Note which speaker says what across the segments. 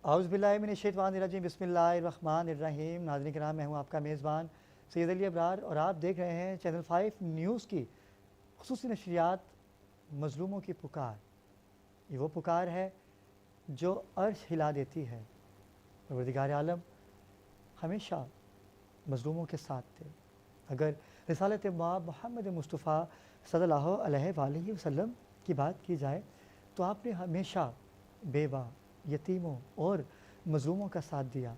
Speaker 1: اعوذ باللہ من الشیطان الرجیم بسم اللہ الرحمن الرحیم۔ ناظرین کرام، میں ہوں آپ کا میزبان سید علی ابرار اور آپ دیکھ رہے ہیں چینل 5 نیوز کی خصوصی نشریات مظلوموں کی پکار۔ یہ وہ پکار ہے جو عرش ہلا دیتی ہے۔ پروردگار عالم ہمیشہ مظلوموں کے ساتھ تھے۔ اگر رسالت مآب محمد مصطفیٰ صلی اللہ علیہ وآلہ وسلم کی بات کی جائے تو آپ نے ہمیشہ بیوہ، یتیموں اور مظلوموں کا ساتھ دیا۔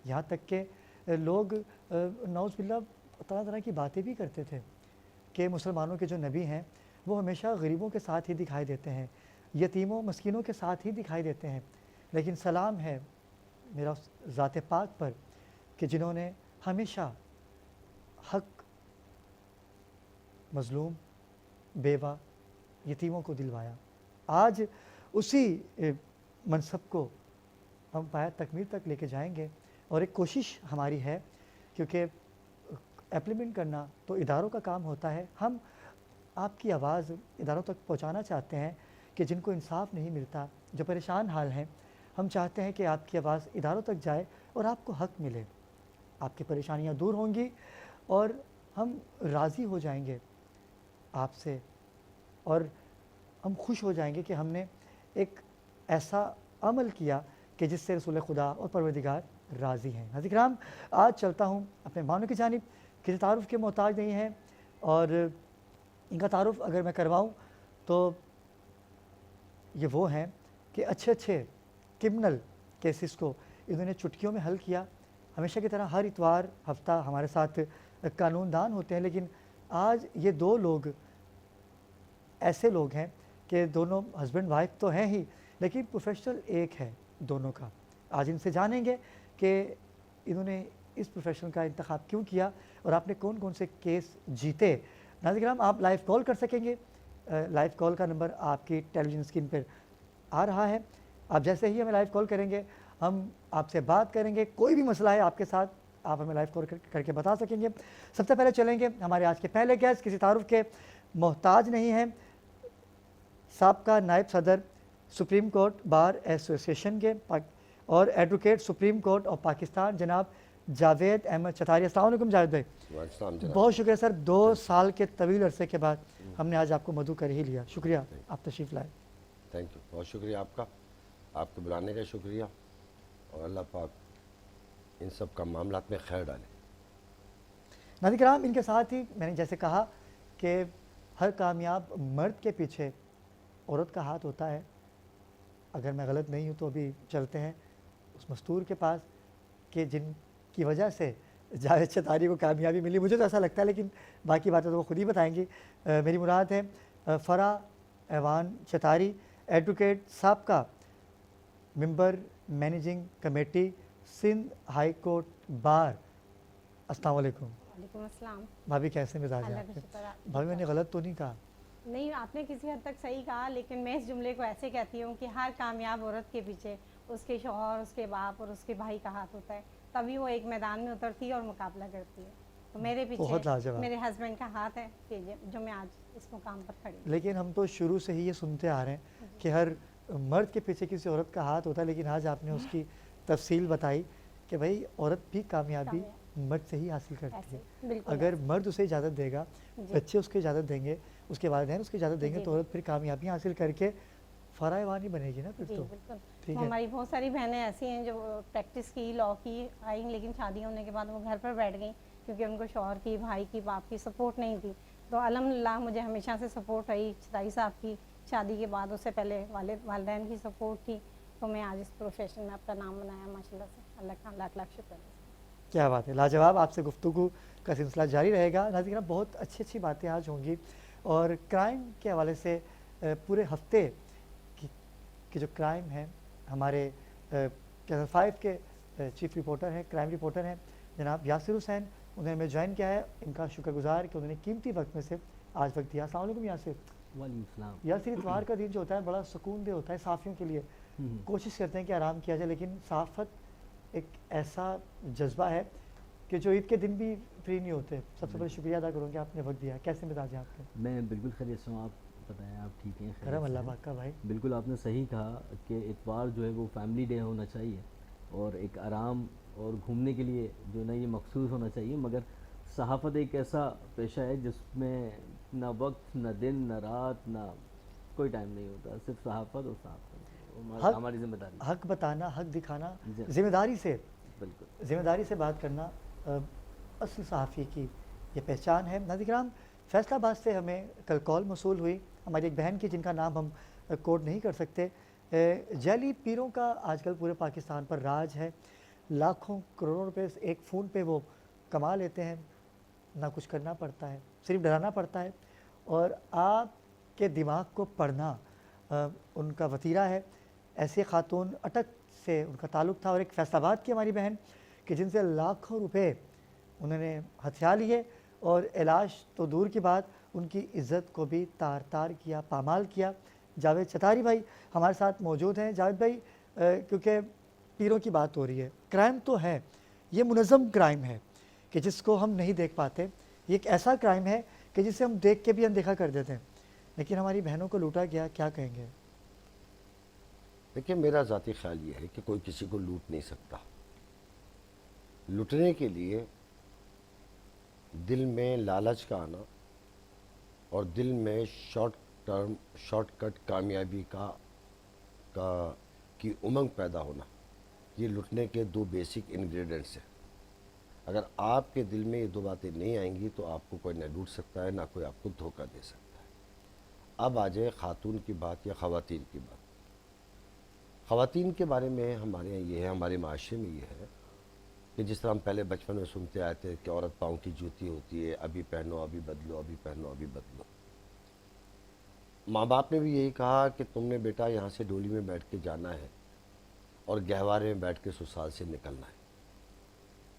Speaker 1: یہاں تک کہ لوگ نعوذ باللہ طرح طرح کی باتیں بھی کرتے تھے کہ مسلمانوں کے جو نبی ہیں وہ ہمیشہ غریبوں کے ساتھ ہی دکھائی دیتے ہیں، یتیموں مسکینوں کے ساتھ ہی دکھائی دیتے ہیں۔ لیکن سلام ہے میرا اس ذات پاک پر کہ جنہوں نے ہمیشہ حق مظلوم، بیوہ، یتیموں کو دلوایا۔ آج اسی منصب کو ہم پایہ تکمیل تک لے کے جائیں گے، اور ایک کوشش ہماری ہے کیونکہ ایمپلیمنٹ کرنا تو اداروں کا کام ہوتا ہے۔ ہم آپ کی آواز اداروں تک پہنچانا چاہتے ہیں کہ جن کو انصاف نہیں ملتا، جو پریشان حال ہیں، ہم چاہتے ہیں کہ آپ کی آواز اداروں تک جائے اور آپ کو حق ملے، آپ کی پریشانیاں دور ہوں گی اور ہم راضی ہو جائیں گے آپ سے، اور ہم خوش ہو جائیں گے کہ ہم نے ایک ایسا عمل کیا کہ جس سے رسول خدا اور پروردگار راضی ہیں۔ حضرت کرام، آج چلتا ہوں اپنے مہمانوں کی جانب، کسی تعارف کے محتاج نہیں ہیں، اور ان کا تعارف اگر میں کرواؤں تو یہ وہ ہیں کہ اچھے کرمنل کیسز کو انہوں نے چٹکیوں میں حل کیا۔ ہمیشہ کی طرح ہر اتوار ہفتہ ہمارے ساتھ قانون دان ہوتے ہیں، لیکن آج یہ دو لوگ ایسے لوگ ہیں کہ دونوں ہسبینڈ وائف تو ہیں ہی، لیکن پروفیشنل ایک ہے دونوں کا۔ آج ان سے جانیں گے کہ انہوں نے اس پروفیشن کا انتخاب کیوں کیا اور آپ نے کون کون سے کیس جیتے۔ ناظرین کرام، آپ لائیو کال کر سکیں گے۔ لائیو کال کا نمبر آپ کی ٹیلی ویژن اسکرین پر آ رہا ہے۔ آپ جیسے ہی ہمیں لائیو کال کریں گے ہم آپ سے بات کریں گے، کوئی بھی مسئلہ ہے آپ کے ساتھ آپ ہمیں لائیو کال کر کے بتا سکیں گے۔ سب سے پہلے چلیں گے ہمارے آج کے پہلے گیسٹ، کسی تعارف کے محتاج نہیں ہیں، سابقہ نائب صدر سپریم کورٹ بار ایسوسی ایشن کے اور advocate supreme court of Pakistan جناب جاوید احمد چتاری۔ السلام علیکم جاوید بھائی۔ بہت شکریہ سر، 2 سال کے طویل عرصے کے بعد ہم نے آج آپ کو مدعو کر ہی لیا، شکریہ آپ تشریف لائے۔
Speaker 2: تھینک یو، بہت شکریہ آپ کا، آپ کے بلانے کا شکریہ، اور اللہ پاک ان سب کا معاملات میں خیر ڈالے۔
Speaker 1: ناظرین کرام، ان کے ساتھ ہی میں نے جیسے کہا کہ ہر کامیاب مرد کے پیچھے عورت کا ہاتھ ہوتا ہے۔ اگر میں غلط نہیں ہوں تو ابھی چلتے ہیں اس مستور کے پاس کہ جن کی وجہ سے جاوید چتاری کو کامیابی ملی، مجھے تو ایسا لگتا ہے، لیکن باقی باتیں تو وہ خود ہی بتائیں گی۔ میری مراد ہے فرا ایوان چتاری، ایڈوکیٹ، سابقہ member managing committee Sindh high court bar. السلام علیکم۔
Speaker 3: وعلیکم السلام۔
Speaker 1: بھابھی کیسے مزاج ہیں آپ کے؟ بھابھی میں نے غلط تو نہیں کہا؟
Speaker 3: نہیں، آپ نے کسی حد تک صحیح کہا، لیکن میں اس جملے کو ایسے کہتی ہوں کہ ہر کامیاب عورت کے پیچھے اس کے شوہر، اس کے باپ اور اس کے بھائی کا ہاتھ ہوتا ہے، تبھی وہ ایک میدان میں اترتی ہے اور مقابلہ کرتی ہے۔ تو میرے پیچھے میرے ہسبینڈ کا ہاتھ ہے کہ جو میں آج اس مقام پر کھڑی ہوں۔
Speaker 1: لیکن ہم تو شروع سے ہی یہ سنتے آ رہے ہیں کہ ہر مرد کے پیچھے کسی عورت کا ہاتھ ہوتا ہے، لیکن آج آپ نے اس کی تفصیل بتائی کہ بھائی عورت بھی کامیابی مرد سے ہی حاصل کرتی ہے۔ اگر مرد اسے اجازت دے گا، بچے اس کو اجازت دیں گے، اس کے والدین اس کی اجازت دیں گے، تو عورت پھر کامیابی حاصل کر کے فرا ایوان ہی بنے گی نا پھر تو۔
Speaker 3: بالکل، ہماری بہت ساری بہنیں ایسی ہیں جو پریکٹس کی، لاء کی، آئیں، لیکن شادی ہونے کے بعد وہ گھر پر بیٹھ گئیں کیونکہ ان کو شوہر کی، بھائی کی، باپ کی سپورٹ نہیں تھی۔ تو الحمدللہ مجھے ہمیشہ سے سپورٹ رہی چتاری صاحب کی، شادی کے بعد، اس سے پہلے والدین کی سپورٹ تھی، تو میں آج اس پروفیشن میں اپنا نام بنایا ماشاءاللہ سے۔ اللہ کا لاکھ لاکھ شکر ہے۔
Speaker 1: کیا بات ہے، لاجواب۔ آپ سے گفتگو کا سلسلہ جاری رہے گا۔ ناظرین، بہت اچھی باتیں آج ہوں گی، اور کرائم کے حوالے سے پورے ہفتے کی جو کرائم ہے، ہمارے چینل 5 کے چیف رپورٹر ہیں، کرائم رپورٹر ہیں جناب یاسر حسین، انہوں نے ہمیں جوائن کیا ہے۔ ان کا شکر گزار کہ انہوں نے قیمتی وقت میں سے آج وقت دیا۔ السلام علیکم یاسر۔
Speaker 4: وعلیکم السلام۔
Speaker 1: یاسر، اتوار کا دن جو ہوتا ہے بڑا سکون دہ ہوتا ہے صحافیوں کے لیے، کوشش کرتے ہیں کہ آرام کیا جائے، لیکن صحافت ایک ایسا جذبہ ہے کہ جو عید کے دن بھی فری نہیں ہوتے۔ سب سے پہلے شکریہ ادا کروں کہ آپ نے وقت دیا۔ کیسے مزاج ہیں آپ کے؟
Speaker 4: میں بالکل خیریت سے ہوں، آپ بتائیں آپ ٹھیک ہیں؟ خیریت
Speaker 1: کرم
Speaker 4: سے
Speaker 1: اللہ
Speaker 4: ہیں؟
Speaker 1: پاک کا بھائی.
Speaker 4: بالکل آپ نے صحیح کہا کہ اتوار جو ہے وہ فیملی ڈے ہونا چاہیے اور ایک آرام اور گھومنے کے لیے جو ہے نا یہ مخصوص ہونا چاہیے، مگر صحافت ایک ایسا پیشہ ہے جس میں نہ وقت، نہ دن، نہ رات، نہ کوئی ٹائم نہیں ہوتا، صرف صحافت اور صحافت.
Speaker 1: حق
Speaker 4: ہماری ذمہ داری ہے.
Speaker 1: حق بتانا، حق دکھانا،
Speaker 4: جی
Speaker 1: ذمہ داری سے
Speaker 4: بالکل.
Speaker 1: بات کرنا اصل صحافی کی یہ پہچان ہے. ناظرین کرام، فیصل آباد سے ہمیں کل کال موصول ہوئی ہماری ایک بہن کی جن کا نام ہم کوٹ نہیں کر سکتے. جعلی پیروں کا آج کل پورے پاکستان پر راج ہے. لاکھوں کروڑوں روپے ایک فون پہ وہ کما لیتے ہیں، نہ کچھ کرنا پڑتا ہے، صرف ڈرانا پڑتا ہے. اور آپ کے دماغ کو پڑھنا ان کا وتیرہ ہے. ایسے خاتون اٹک سے ان کا تعلق تھا، اور ایک فیصل آباد کی ہماری بہن کہ جن سے لاکھوں روپے انہوں نے ہتھیا لیے، اور علاج تو دور کی بات، ان کی عزت کو بھی تار تار کیا، پامال کیا. جاوید چتاری بھائی ہمارے ساتھ موجود ہیں. جاوید بھائی، کیونکہ پیروں کی بات ہو رہی ہے، کرائم تو ہے، یہ منظم کرائم ہے کہ جس کو ہم نہیں دیکھ پاتے. یہ ایک ایسا کرائم ہے کہ جسے ہم دیکھ کے بھی اندیکھا کر دیتے ہیں، لیکن ہماری بہنوں کو لوٹا گیا. کیا کہیں گے؟
Speaker 2: دیکھیں، میرا ذاتی خیال یہ ہے کہ کوئی کسی کو لوٹ نہیں سکتا. لوٹنے کے لیے دل میں لالچ کا آنا اور دل میں شارٹ کٹ کامیابی کی امنگ پیدا ہونا، یہ لوٹنے کے دو بیسک انگریڈینٹس ہیں. اگر آپ کے دل میں یہ دو باتیں نہیں آئیں گی تو آپ کو کوئی نہ لوٹ سکتا ہے، نہ کوئی آپ کو دھوکہ دے سکتا ہے. اب آ جائے خاتون کی بات یا خواتین کی بات. خواتین کے بارے میں ہمارے یہاں یہ ہے، ہمارے معاشرے میں یہ ہے کہ جس طرح ہم پہلے بچپن میں سنتے آئے تھے کہ عورت پاؤں کی جوتی ہوتی ہے، ابھی پہنو ابھی بدلو، ابھی پہنو ابھی بدلو. ماں باپ نے بھی یہی کہا کہ تم نے بیٹا یہاں سے ڈولی میں بیٹھ کے جانا ہے اور گہوارے میں بیٹھ کے سسرال سے نکلنا ہے.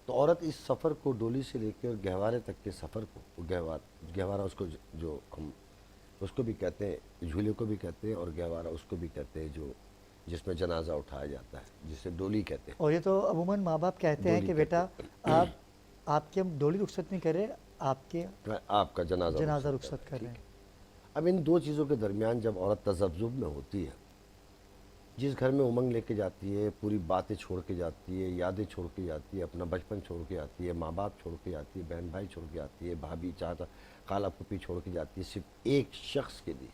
Speaker 2: تو عورت اس سفر کو، ڈولی سے لے کے اور گہوارے تک کے سفر کو، گہوارہ اس کو جو ہم اس کو بھی کہتے ہیں، جھولے کو بھی کہتے ہیں، اور گہوارہ اس کو بھی کہتے ہیں جو جس میں جنازہ اٹھایا جاتا ہے، جسے ڈولی کہتے ہیں.
Speaker 1: اور یہ تو عموماً ماں باپ کہتے ہیں
Speaker 2: ڈولی
Speaker 1: کہ
Speaker 2: کہتے
Speaker 1: بیٹا آپ کی ہم ڈولی رخصت نہیں کر رہے، آپ کے
Speaker 2: آپ کا جنازہ
Speaker 1: جنازہ
Speaker 2: کر
Speaker 1: رخصت کر رہے ہیں.
Speaker 2: اب ان دو چیزوں کے درمیان جب عورت تذبذب میں ہوتی ہے، جس گھر میں امنگ لے کے جاتی ہے، پوری باتیں چھوڑ کے جاتی ہے، یادیں چھوڑ کے جاتی ہے، اپنا بچپن چھوڑ کے جاتی ہے، ماں باپ چھوڑ کے جاتی ہے، بہن بھائی چھوڑ کے جاتی ہے، بھابھی چاچا خالہ پھوپھی چھوڑ کے جاتی ہے، صرف ایک شخص کے لیے.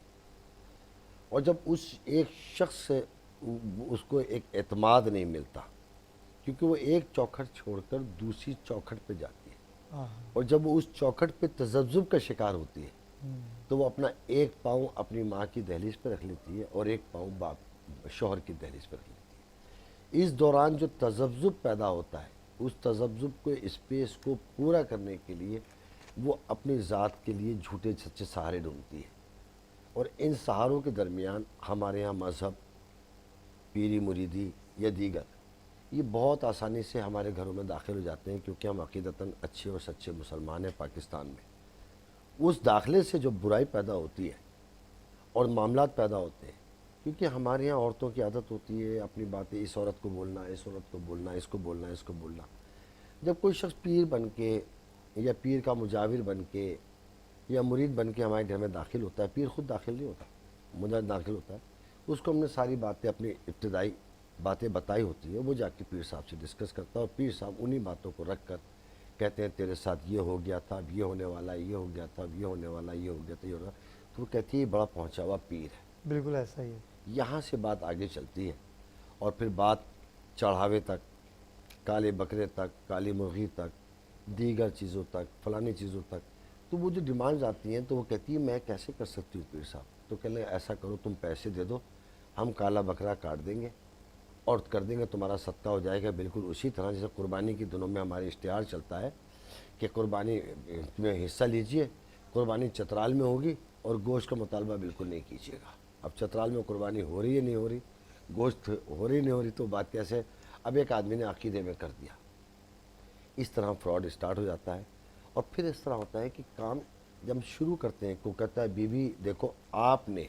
Speaker 2: اور جب اس ایک شخص سے اس کو ایک اعتماد نہیں ملتا، کیونکہ وہ ایک چوکھٹ چھوڑ کر دوسری چوکھٹ پہ جاتی ہے، اور جب وہ اس چوکھٹ پہ تذبذب کا شکار ہوتی ہے تو وہ اپنا ایک پاؤں اپنی ماں کی دہلیز پہ رکھ لیتی ہے اور ایک پاؤں شوہر کی دہلیز پہ رکھ لیتی ہے. اس دوران جو تذبذب پیدا ہوتا ہے، اس تذبذب کو، اسپیس کو پورا کرنے کے لیے وہ اپنی ذات کے لیے جھوٹے سچے سہارے ڈھونڈتی ہے. اور ان سہاروں کے درمیان ہمارے ہاں مذہب، پیری مریدی یا دیگر، یہ بہت آسانی سے ہمارے گھروں میں داخل ہو جاتے ہیں، کیونکہ ہم عقیدتاً اچھے اور سچے مسلمان ہیں پاکستان میں. اس داخلے سے جو برائی پیدا ہوتی ہے اور معاملات پیدا ہوتے ہیں، کیونکہ ہمارے یہاں عورتوں کی عادت ہوتی ہے اپنی باتیں اس عورت کو بولنا، اس عورت کو بولنا، اس کو بولنا، اس کو بولنا. جب کوئی شخص پیر بن کے یا پیر کا مجاور بن کے یا مرید بن کے ہمارے گھر میں داخل ہوتا ہے، پیر خود داخل نہیں ہوتا، مجاور داخل ہوتا ہے، اس کو ہم نے ساری باتیں، اپنی ابتدائی باتیں بتائی ہوتی ہے، وہ جا کے پیر صاحب سے ڈسکس کرتا ہے، اور پیر صاحب انہی باتوں کو رکھ کر کہتے ہیں تیرے ساتھ یہ ہو گیا تھا، اب یہ ہونے والا، یہ ہو گیا تھا، اب یہ ہونے والا، یہ ہو گیا تھا، یہ ہو رہا. تو وہ کہتی ہے یہ بڑا پہنچا ہوا پیر ہے.
Speaker 1: بالکل ایسا ہی ہے.
Speaker 2: یہاں سے بات آگے چلتی ہے، اور پھر بات چڑھاوے تک، کالے بکرے تک، کالی مرغی تک، دیگر چیزوں تک، فلانی چیزوں تک. تو وہ جو ڈیمانڈز آتی ہیں تو وہ کہتی ہے میں کیسے کر سکتی ہوں پیر صاحب؟ تو کہہ لیں ایسا کرو، تم پیسے دے دو، ہم کالا بکرا کاٹ دیں گے اور کر دیں گے، تمہارا صدقہ ہو جائے گا. بالکل اسی طرح جیسے قربانی کے دنوں میں ہمارے اشتہار چلتا ہے کہ قربانی میں حصہ لیجئے، قربانی چترال میں ہوگی اور گوشت کا مطالبہ بالکل نہیں کیجیے گا. اب چترال میں قربانی ہو رہی ہے نہیں ہو رہی، گوشت ہو رہی نہیں ہو رہی، تو بات کیسے؟ اب ایک آدمی نے عقیدے میں کر دیا. اس طرح فراڈ اسٹارٹ ہو جاتا ہے. اور پھر اس طرح ہوتا ہے کہ کام جب شروع کرتے ہیں، کو کہتا ہے بیوی دیکھو آپ نے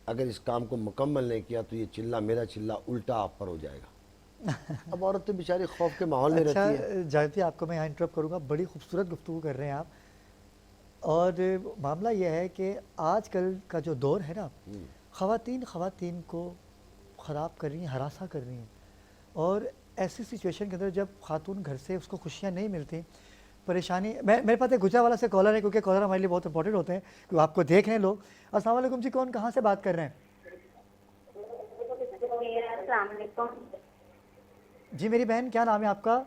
Speaker 2: اگر اس کام کو مکمل نہیں کیا تو یہ چلہ، میرا چلہ الٹا آپ پر ہو جائے گا. اب عورت تو بیچاری خوف کے ماحول میں
Speaker 1: اچھا
Speaker 2: رہتی ہے.
Speaker 1: جاوید، آپ کو میں یہاں انٹرپٹ کروں گا، بڑی خوبصورت گفتگو کر رہے ہیں آپ. اور معاملہ یہ ہے کہ آج کل کا جو دور ہے نا، خواتین کو خراب کر رہی ہیں، ہراساں کر رہی ہیں، اور ایسی سچویشن کے اندر جب خاتون گھر سے اس کو خوشیاں نہیں ملتی، پریشانی، میرے پاس ایک گجرا والا سے کالر ہے، کیونکہ کالر ہمارے لیے بہت امپورٹنٹ ہوتے ہیں کہ آپ کو دیکھ رہے ہیں لوگ. السلام علیکم جی، کون کہاں سے بات کر رہے ہیں؟
Speaker 5: السلام علیکم
Speaker 1: جی میری بہن، کیا نام ہے آپ کا؟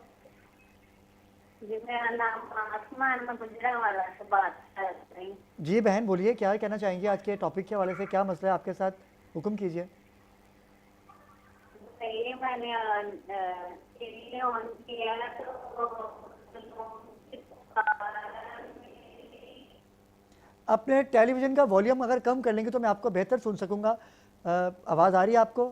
Speaker 5: جی، میرا نام آسما ہے، میں گجرانوالہ سے بات کر رہی ہوں.
Speaker 1: جی بہن بولیے، کیا کہنا چاہیں گے آج کے ٹاپک کے حوالے سے؟ کیا مسئلہ ہے آپ کے ساتھ؟ حکم کیجیے.
Speaker 5: یہ میں نے ٹی وی آن کیا تو
Speaker 1: اپنے ٹیلی ویژن کا والیوم اگر کم کر لیں گے تو میں آپ کو بہتر سن سکوں گا. آواز آ رہی ہے آپ کو؟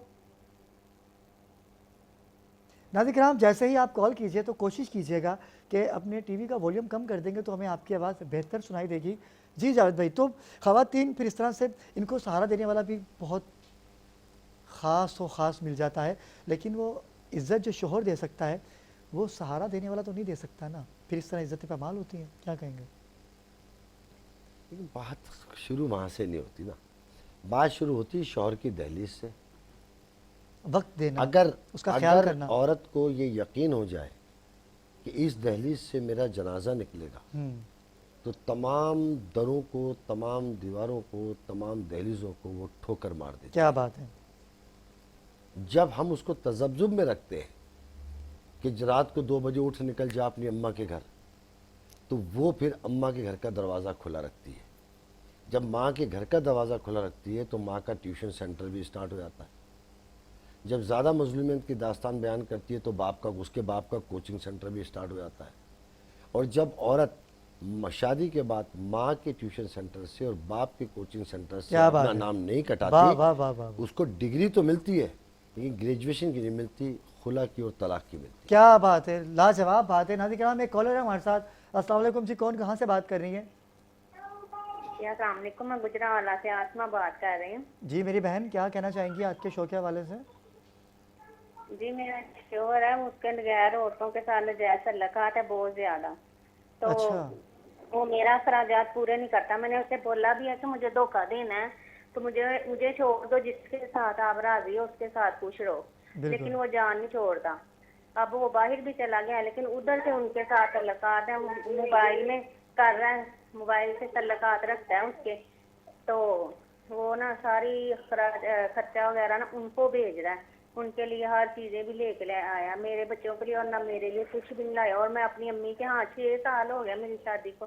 Speaker 1: ناظرین کرام، جیسے ہی آپ کال کیجئے تو کوشش کیجئے گا کہ اپنے ٹی وی کا والیوم کم کر دیں گے تو ہمیں آپ کی آواز بہتر سنائی دے گی. جی جاوید بھائی، تو خواتین پھر اس طرح سے ان کو سہارا دینے والا بھی بہت خاص مل جاتا ہے، لیکن وہ عزت جو شوہر دے سکتا ہے وہ سہارا دینے والا تو نہیں دے سکتا نا. پھر اس طرح عزتیں پامال ہوتی ہیں. کیا کہیں گے؟
Speaker 2: لیکن بات شروع وہاں سے نہیں ہوتی نا، بات شروع ہوتی ہے شوہر کی دہلیز سے.
Speaker 1: وقت دینا،
Speaker 2: اگر
Speaker 1: اس کا خیال کرنا.
Speaker 2: عورت کو یہ یقین ہو جائے کہ اس دہلیز سے میرا جنازہ نکلے گا، تو تمام دروں کو، تمام دیواروں کو، تمام دہلیزوں کو وہ ٹھوکر مار دیتی.
Speaker 1: کیا بات ہے.
Speaker 2: جب ہم اس کو تذبذب میں رکھتے ہیں کہ رات کو 2 بجے اٹھ نکل جا اپنی اماں کے گھر، تو وہ پھر اماں کے گھر کا دروازہ کھلا رکھتی ہے. جب ماں کے گھر کا دروازہ کھلا رکھتی ہے تو ماں کا ٹیوشن سینٹر بھی اسٹارٹ ہو جاتا ہے. جب زیادہ مظلومیت کی داستان بیان کرتی ہے تو اس کے باپ کا کوچنگ سینٹر بھی اسٹارٹ ہو جاتا ہے. اور جب عورت شادی کے بعد ماں کے ٹیوشن سینٹر سے اور باپ کے کوچنگ سینٹر سے
Speaker 1: کیا بات
Speaker 2: اپنا
Speaker 1: ہے.
Speaker 2: نام نہیں
Speaker 1: واہ
Speaker 2: کٹاتی،
Speaker 1: واہ واہ واہ.
Speaker 2: اس کو ڈگری تو ملتی ہے لیکن گریجویشن کی نہیں ملتی، خلا کی اور طلاق کی ملتی.
Speaker 1: کیا بات ہے، لاجواب بات ہے. ناظرین کرام، ایک کالر ہے ہمارے ساتھ. السلام علیکم جی، کون کہاں سے بات کر رہی ہیں؟
Speaker 5: السلام علیکم، میں گجرانوالہ سے آسما بات کر رہی ہوں.
Speaker 1: جی میری بہن، کیا کہنا چاہیں گی آج کے شو کے حوالے سے؟
Speaker 5: جی، میرا شوہر ہے، اس کے غیر عورتوں کے ساتھ ناجائز تعلقات ہے بہت زیادہ. تو
Speaker 1: اچھا.
Speaker 5: وہ میرا اخراجات پورے نہیں کرتا. میں نے اسے بولا بھی ہے کہ مجھے دھوکہ دینا ہے تو مجھے چھوڑ دو، جس کے ساتھ آپ راضی ہو اس کے ساتھ خوش رہو. لیکن وہ جان نہیں چھوڑتا. اب وہ باہر بھی چلا گیا لیکن ادھر سے ان کے ساتھ تعلقات ہیں، موبائل میں کر رہا ہے، موبائل سے تعلقات رکھتا ہے اس کے. تو وہ نا ساری خرچہ وغیرہ نا ان کو بھیج رہا ہے، ان کے لیے ہر چیزیں بھی لے کے آیا، میرے بچوں کے لیے اور نہ میرے لیے کچھ بھی نہیں لایا. اور میں اپنی امی کے ہاں 6 سال ہو گیا میری شادی کو،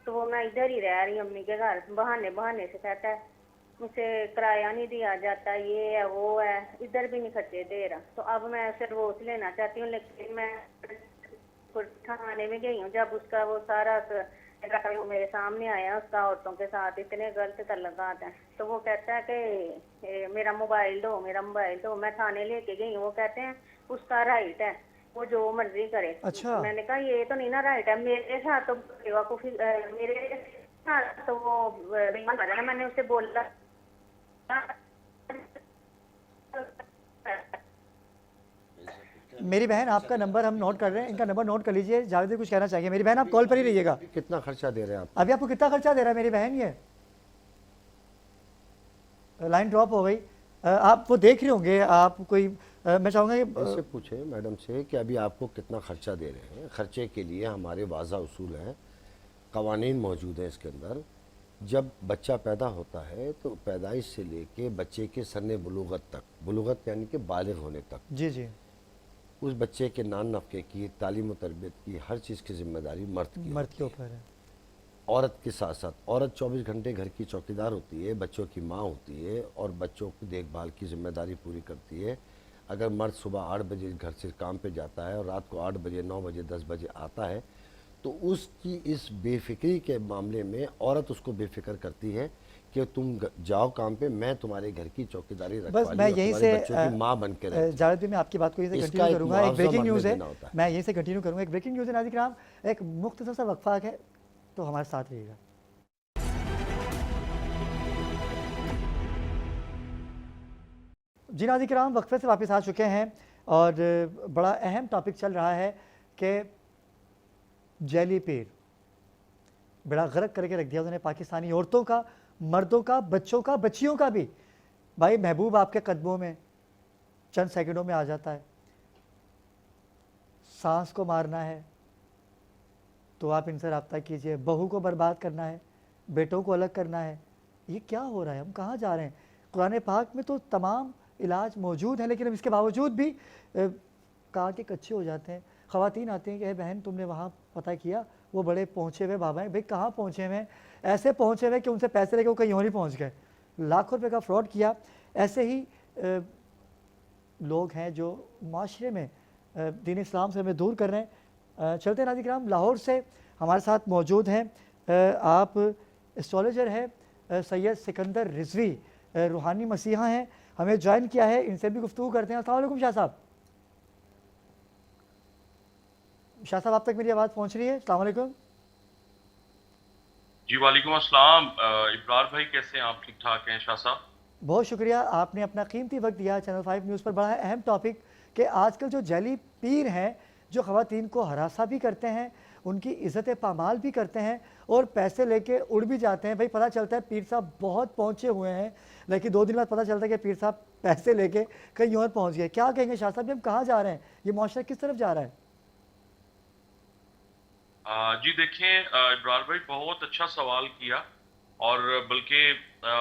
Speaker 5: تو وہ میں ادھر ہی رہ رہی امی کے گھر. بہانے سے کہتا ہے اسے کرایہ نہیں دیا جاتا، یہ ہے وہ ہے، ادھر بھی نہیں خرچے دے رہا. تو اب میں اسے ڈیورس لینا چاہتی ہوں، لیکن میں تھانے میں گئی ہوں. جب اس کا وہ سارا میرے سامنے آیا، اس کا عورتوں کے ساتھ اتنے غلط تعلقات ہیں، تو وہ کہتا ہے کہ میرا موبائل دو. میں تھانے لے کے گئی ہوں، وہ کہتے ہیں اس کا رائٹ ہے، وہ جو مرضی کرے.
Speaker 1: اچھا.
Speaker 5: میں نے کہا یہ تو نہیں نا رائٹ ہے، میرے ساتھ تو میرے ساتھ تو وہ میں نے اسے بولا
Speaker 1: میری بہن، آپ کا نمبر ہم نوٹ کر رہے ہیں، ان کا نمبر نوٹ کر لیجئے. جاوید بھی کچھ کہنا چاہیے. میری بہن آپ کال پر ہی رہیے گا.
Speaker 2: کتنا خرچہ دے رہے ہیں آپ؟
Speaker 1: ابھی آپ کو کتنا خرچہ دے رہا ہے میری بہن؟ یہ لائن ڈراپ ہو گئی. آپ وہ دیکھ رہے ہوں گے، آپ کوئی میں چاہوں گا کہ
Speaker 2: ایسے پوچھیں میڈم سے کہ ابھی آپ کو کتنا خرچہ دے رہے ہیں. خرچے کے لیے ہمارے واضح اصول ہیں، قوانین موجود ہیں اس کے اندر. جب بچہ پیدا ہوتا ہے تو پیدائش سے لے کے بچے کے سن بلوغت یعنی کہ بالغ ہونے تک،
Speaker 1: جی
Speaker 2: اس بچے کے نان نفقے کی، تعلیم و تربیت کی، ہر چیز کی ذمہ داری مرد کی
Speaker 1: مرد کے اوپر ہے.
Speaker 2: عورت کے ساتھ ساتھ عورت 24 گھنٹے گھر کی چوکیدار ہوتی ہے، بچوں کی ماں ہوتی ہے اور بچوں کی دیکھ بھال کی ذمہ داری پوری کرتی ہے. اگر مرد صبح 8 بجے گھر سے کام پہ جاتا ہے اور رات کو 8 بجے 9 بجے 10 بجے آتا ہے تو اس کی اس بے فکری کے معاملے میں عورت اس کو بے فکر کرتی ہے کہ تم جاؤ کام پہ، میں تمہارے گھر کی چوکیداری
Speaker 1: بس میں یہیں سے
Speaker 2: بچوں کی ماں بن کے رہتی.
Speaker 1: جاوید بھی میں آپ کی بات کو یہیں سے
Speaker 2: اس کا
Speaker 1: کنٹینیو
Speaker 2: ایک
Speaker 1: کروں گا. ایک
Speaker 2: معاوضہ
Speaker 1: بریکنگ
Speaker 2: مرد
Speaker 1: نیوز
Speaker 2: نے
Speaker 1: ہے،
Speaker 2: دینا ہوتا ہے.
Speaker 1: میں یہیں سے کنٹینیو کروں گا. ایک بریکنگ نیوز ہے ناظرین کرام، ایک مختصر سا وقفہ ہے تو ہمارے ساتھ رہیے گا. جی ناظرین کرام، وقفے سے واپس آ چکے ہیں اور بڑا اہم ٹاپک چل رہا ہے کہ جیلی پیر. बेड़ा गर्क करके रख दिया उन्होंने पाकिस्तानी औरतों का, मर्दों का, बच्चों का, बच्चियों का भी। भाई महबूब आपके कदमों में चंद सेकंडों में आ जाता है, सांस को मारना है तो आप इनसे रब्ता कीजिए, बहू को बर्बाद करना है, बेटों को अलग करना है। ये क्या हो रहा है, हम कहाँ जा रहे हैं? कुरान पाक में तो तमाम इलाज मौजूद हैं, लेकिन हम इसके बावजूद भी कहा के कच्चे हो जाते हैं। ख़वातीन आती हैं कि बहन तुमने वहाँ पता किया, वो बड़े पहुँचे हुए बाबा हैं। भाई कहाँ पहुँचे हुए हैं? ऐसे पहुँचे हुए कि उनसे पैसे लेके वो कहीं और ही पहुँच गए, लाखों रुपए का फ्रॉड किया। ऐसे ही लोग हैं जो माशरे में दीन इस्लाम से हमें दूर कर रहे हैं। चलते नाज़रीन किराम, लाहौर से हमारे साथ मौजूद हैं आप एस्ट्रोलॉजर हैं सैयद सिकंदर रिजवी, रूहानी मसीहा हैं, हमें ज्वाइन किया है, इनसे भी गुफ्तगू करते हैं। अस्सलाम वालेकुम शाह साहब। शाह साहब आप तक मेरी आवाज़ पहुँच रही है? अस्सलाम वालेकुम।
Speaker 6: जी वालेकुम अस्सलाम। इब्रार भाई कैसे हैं आप? ठीक ठाक हैं शाह साहब?
Speaker 1: बहुत शुक्रिया, आपने अपना कीमती वक्त दिया चैनल 5 न्यूज़ पर। बड़ा अहम टॉपिक कि आजकल जो जली पीर हैं जो ख़वातीन को हरासा भी करते हैं, उनकी इज़्ज़त पामाल भी करते हैं और पैसे लेके उड़ भी जाते हैं। भाई पता चलता है पीर साहब बहुत पहुँचे हुए हैं, लेकिन 2 दिन बाद पता चलता है कि पीर साहब पैसे लेके कहीं और पहुँच गए। क्या कहेंगे शाह साहब, हम कहाँ जा रहे हैं? ये माशरा किस तरफ जा रहा है?
Speaker 6: जी देखें इब्रार भाई, बहुत अच्छा सवाल किया। और बल्कि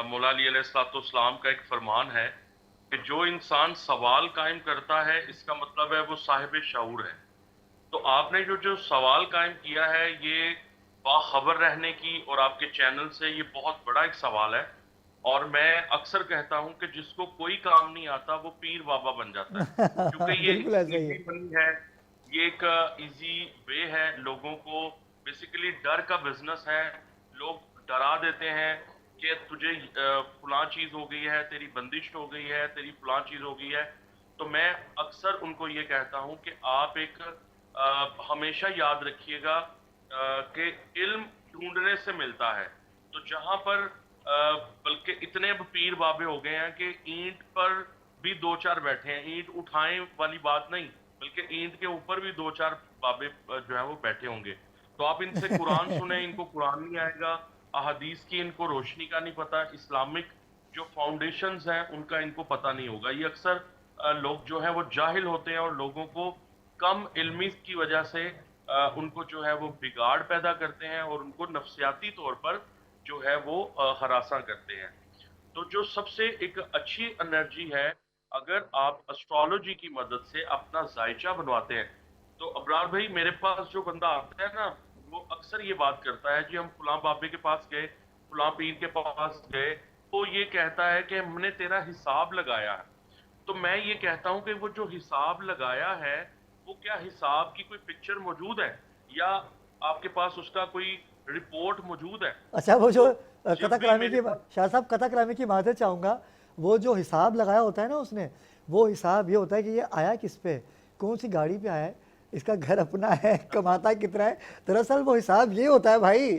Speaker 6: मौला अली अलैहिस्सलाम का एक फरमान है कि जो इंसान सवाल कायम करता है इसका मतलब है वो साहिब शऊर है। तो आपने जो सवाल कायम किया है ये बाखबर रहने की, और आपके चैनल से ये बहुत बड़ा एक सवाल है। और मैं अक्सर कहता हूं कि जिसको कोई काम नहीं आता वो पीर बाबा बन जाता है, क्योंकि ये
Speaker 1: बिल्कुल ऐसा ही है।
Speaker 6: easy money है, ये एक इजी वे है। लोगों को बेसिकली डर का बिजनेस है। लोग डरा देते हैं कि तुझे फलां चीज हो गई है, तेरी बंदिश हो गई है, तेरी फलां चीज हो गई है। तो मैं अक्सर उनको ये कहता हूं कि आप एक हमेशा याद रखिएगा कि इल्म ढूंढने से मिलता है। तो जहां पर बल्कि इतने अब पीर बाबे हो गए हैं कि ईंट पर भी 2-4 बैठे हैं। ईंट उठाएं वाली बात नहीं, बल्कि ईंट के ऊपर भी 2-4 बाबे जो है वो बैठे होंगे। तो आप इनसे कुरान सुने, इनको कुरान नहीं आएगा, अहादीस की इनको रोशनी का नहीं पता, इस्लामिक जो फाउंडेशंस हैं उनका इनको पता नहीं होगा। ये अक्सर लोग जो है वो जाहिल होते हैं और लोगों को कम इल्मी की वजह से उनको जो है वो बिगाड़ पैदा करते हैं और उनको नफ्सियाती तौर पर जो है वो हरासा करते हैं। तो जो सबसे एक अच्छी एनर्जी है, अगर आप एस्ट्रोलॉजी की मदद से अपना जायचा बनवाते हैं। तो अबरार भाई, मेरे पास जो बंदा आता है ना, वो अक्सर ये बात करता है जी हम फलां बाबे के पास गए, फलां पीर के पास गए, तो ये कहता है कि हमने तेरा हिसाब लगाया है। तो मैं ये कहता हूं कि वो जो हिसाब लगाया है वो क्या हिसाब की कोई पिक्चर मौजूद है या आपके पास उसका कोई रिपोर्ट मौजूद है?
Speaker 1: अच्छा, वो जो
Speaker 6: जब
Speaker 1: कथा
Speaker 6: भी
Speaker 1: कलामी की
Speaker 6: मेरे पास
Speaker 1: शाह साहब कथा कलामी की मादर चाहूँगा, वो जो हिसाब लगाया होता है ना उसने, वो हिसाब ये होता है कि ये आया किस पे, कौन सी गाड़ी पे आया है, इसका घर अपना है, कमाता कितना है। दरअसल वो हिसाब ये होता है भाई।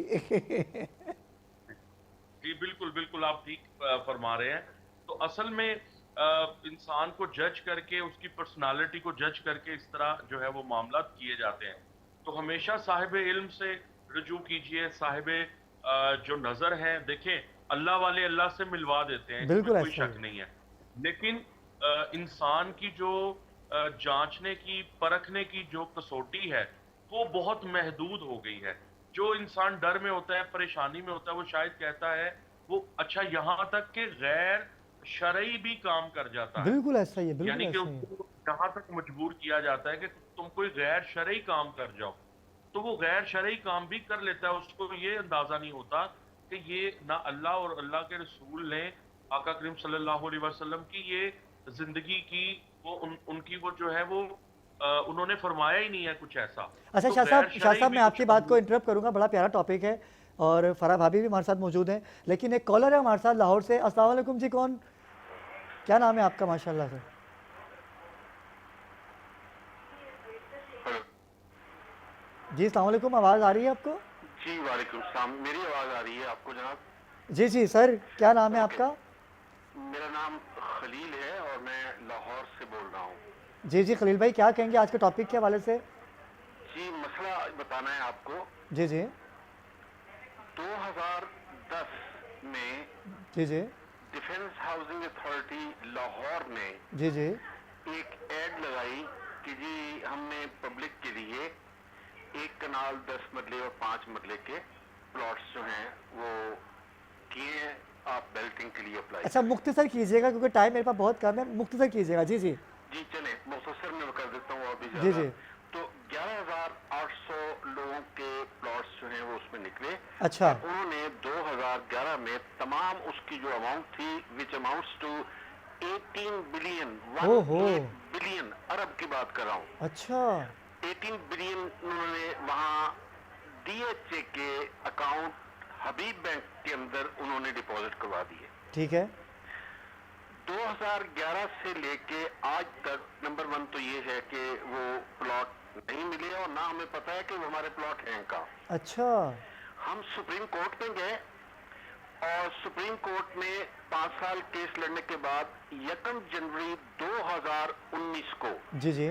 Speaker 6: जी बिल्कुल बिल्कुल, आप ठीक फरमा रहे हैं। तो असल में इंसान को जज करके, उसकी पर्सनालिटी को जज करके इस तरह जो है वो मामला किए जाते हैं। तो हमेशा साहिब इल्म से रजू कीजिए। साहिब जो नज़र है, देखें अल्लाह वाले अल्लाह से मिलवा देते हैं,
Speaker 1: बिल्कुल
Speaker 6: इसमें कोई
Speaker 1: ऐसा ही
Speaker 6: शक नहीं है। लेकिन इंसान की जो जांचने की, परखने की जो कसौटी है वो बहुत महदूद हो गई है। जो इंसान डर में होता है, परेशानी में होता है, वो शायद कहता है वो अच्छा यहाँ तक कि गैर शरई भी काम कर जाता है।
Speaker 1: बिल्कुल ऐसा ही है, बिल्कुल
Speaker 6: यानी कि
Speaker 1: ऐसा ही है।
Speaker 6: उसको यहाँ तक मजबूर किया जाता है कि तुम कोई गैर शरई काम कर जाओ, तो वो गैर शरई काम भी कर लेता है। उसको ये अंदाजा नहीं होता कि ये ना अल्लाह और अल्लाह के रसूल ने, आका करीम सल्लल्लाहु अलैहि वसल्लम की ये जिंदगी की वो उनकी वो जो है वो उन्होंने फरमाया ही नहीं है कुछ ऐसा।
Speaker 1: अच्छा
Speaker 6: तो
Speaker 1: शाह साहब,
Speaker 6: गैर
Speaker 1: शाह
Speaker 6: शरई
Speaker 1: साहब
Speaker 6: भी
Speaker 1: मैं आपकी
Speaker 6: कुछ
Speaker 1: बात को इंटरप्ट करूंगा, बड़ा प्यारा टॉपिक है और फराह भाभी भी हमारे साथ मौजूद हैं, लेकिन एक कॉलर है हमारे साथ लाहौर से। अस्सलाम वालेकुम जी, कौन, क्या नाम है आपका? माशाल्लाह से। जी अस्सलाम वालेकुम, आवाज़ आ रही है आपको?
Speaker 7: जी वालेकुम सलाम, मेरी आवाज़ आ रही है आपको जनाब?
Speaker 1: जी जी सर, क्या नाम है आपका?
Speaker 7: मेरा नाम खलील है और मैं लाहौर से बोल रहा हूँ।
Speaker 1: जी जी खलील भाई, क्या कहेंगे आज के टॉपिक के हवाले से?
Speaker 7: जी मसला बताना है आपको।
Speaker 1: जी जी।
Speaker 7: 2010 में
Speaker 1: जी जी
Speaker 7: डिफेंस हाउसिंग अथॉरिटी लाहौर ने
Speaker 1: जी जी
Speaker 7: एक ऐड लगाई कि जी हमने पब्लिक के लिए एक कनाल 10 मरले और 5 मरले के प्लॉट्स जो हैं वो किए हैं, आप बेल्टिंग के लिए अप्लाई।
Speaker 1: अच्छा मुख्तसर कीजिएगा क्योंकि टाइम मेरे पास बहुत कम है, मुख्तसर कीजिएगा। जी जी
Speaker 7: जी चले मुख्तसर में कर देता हूँ अभी
Speaker 1: जी
Speaker 7: ज्यादा।
Speaker 1: जी
Speaker 7: तो 11,800 लोगों के प्लॉट्स जो हैं वो उसमें निकले।
Speaker 1: अच्छा
Speaker 7: उन्होंने 2011 में तमाम उसकी जो अमाउंट थी विच अमाउंट्स टू 18 बिलियन
Speaker 1: ओहो।
Speaker 7: 18 बिलियन अरब की बात कर रहा हूँ।
Speaker 1: अच्छा
Speaker 7: 18 बिलियन उन्होंने वहाँ DHA के अकाउंट हबीब बैंक के अंदर उन्होंने डिपॉजिट करवा दिए।
Speaker 1: ठीक है
Speaker 7: 2011 से लेके आज तक नंबर 1 तो ये है कि वो प्लॉट नहीं मिले और ना हमें पता है कि वो हमारे प्लॉट हैं कहाँ।
Speaker 1: अच्छा
Speaker 7: हम सुप्रीम कोर्ट में गए और सुप्रीम कोर्ट में 5 साल केस लड़ने के बाद 1 जनवरी 2019 को
Speaker 1: जी जी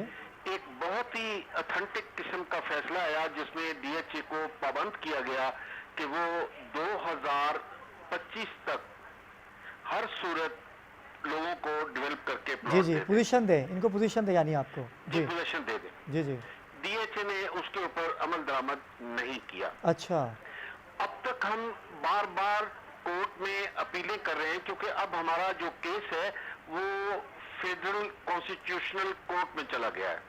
Speaker 7: एक बहुत ही ऑथेंटिक किस्म का फैसला आया जिसमें DHA को पाबंद किया गया कि वो 2025 तक हर सूरत लोगों को डेवलप करके
Speaker 1: जी
Speaker 7: प्लॉट
Speaker 1: जी
Speaker 7: दे दें,
Speaker 1: पोजीशन दे, इनको पोजीशन दे यानी आपको। जी
Speaker 7: पोजीशन दे दें।
Speaker 1: जी जी
Speaker 7: DHA ने उसके ऊपर अमल दरामद नहीं किया।
Speaker 1: अच्छा
Speaker 7: अब तक हम बार बार कोर्ट में अपीलें कर रहे हैं क्योंकि अब हमारा जो केस है वो फेडरल कॉन्स्टिट्यूशनल कोर्ट में चला गया है।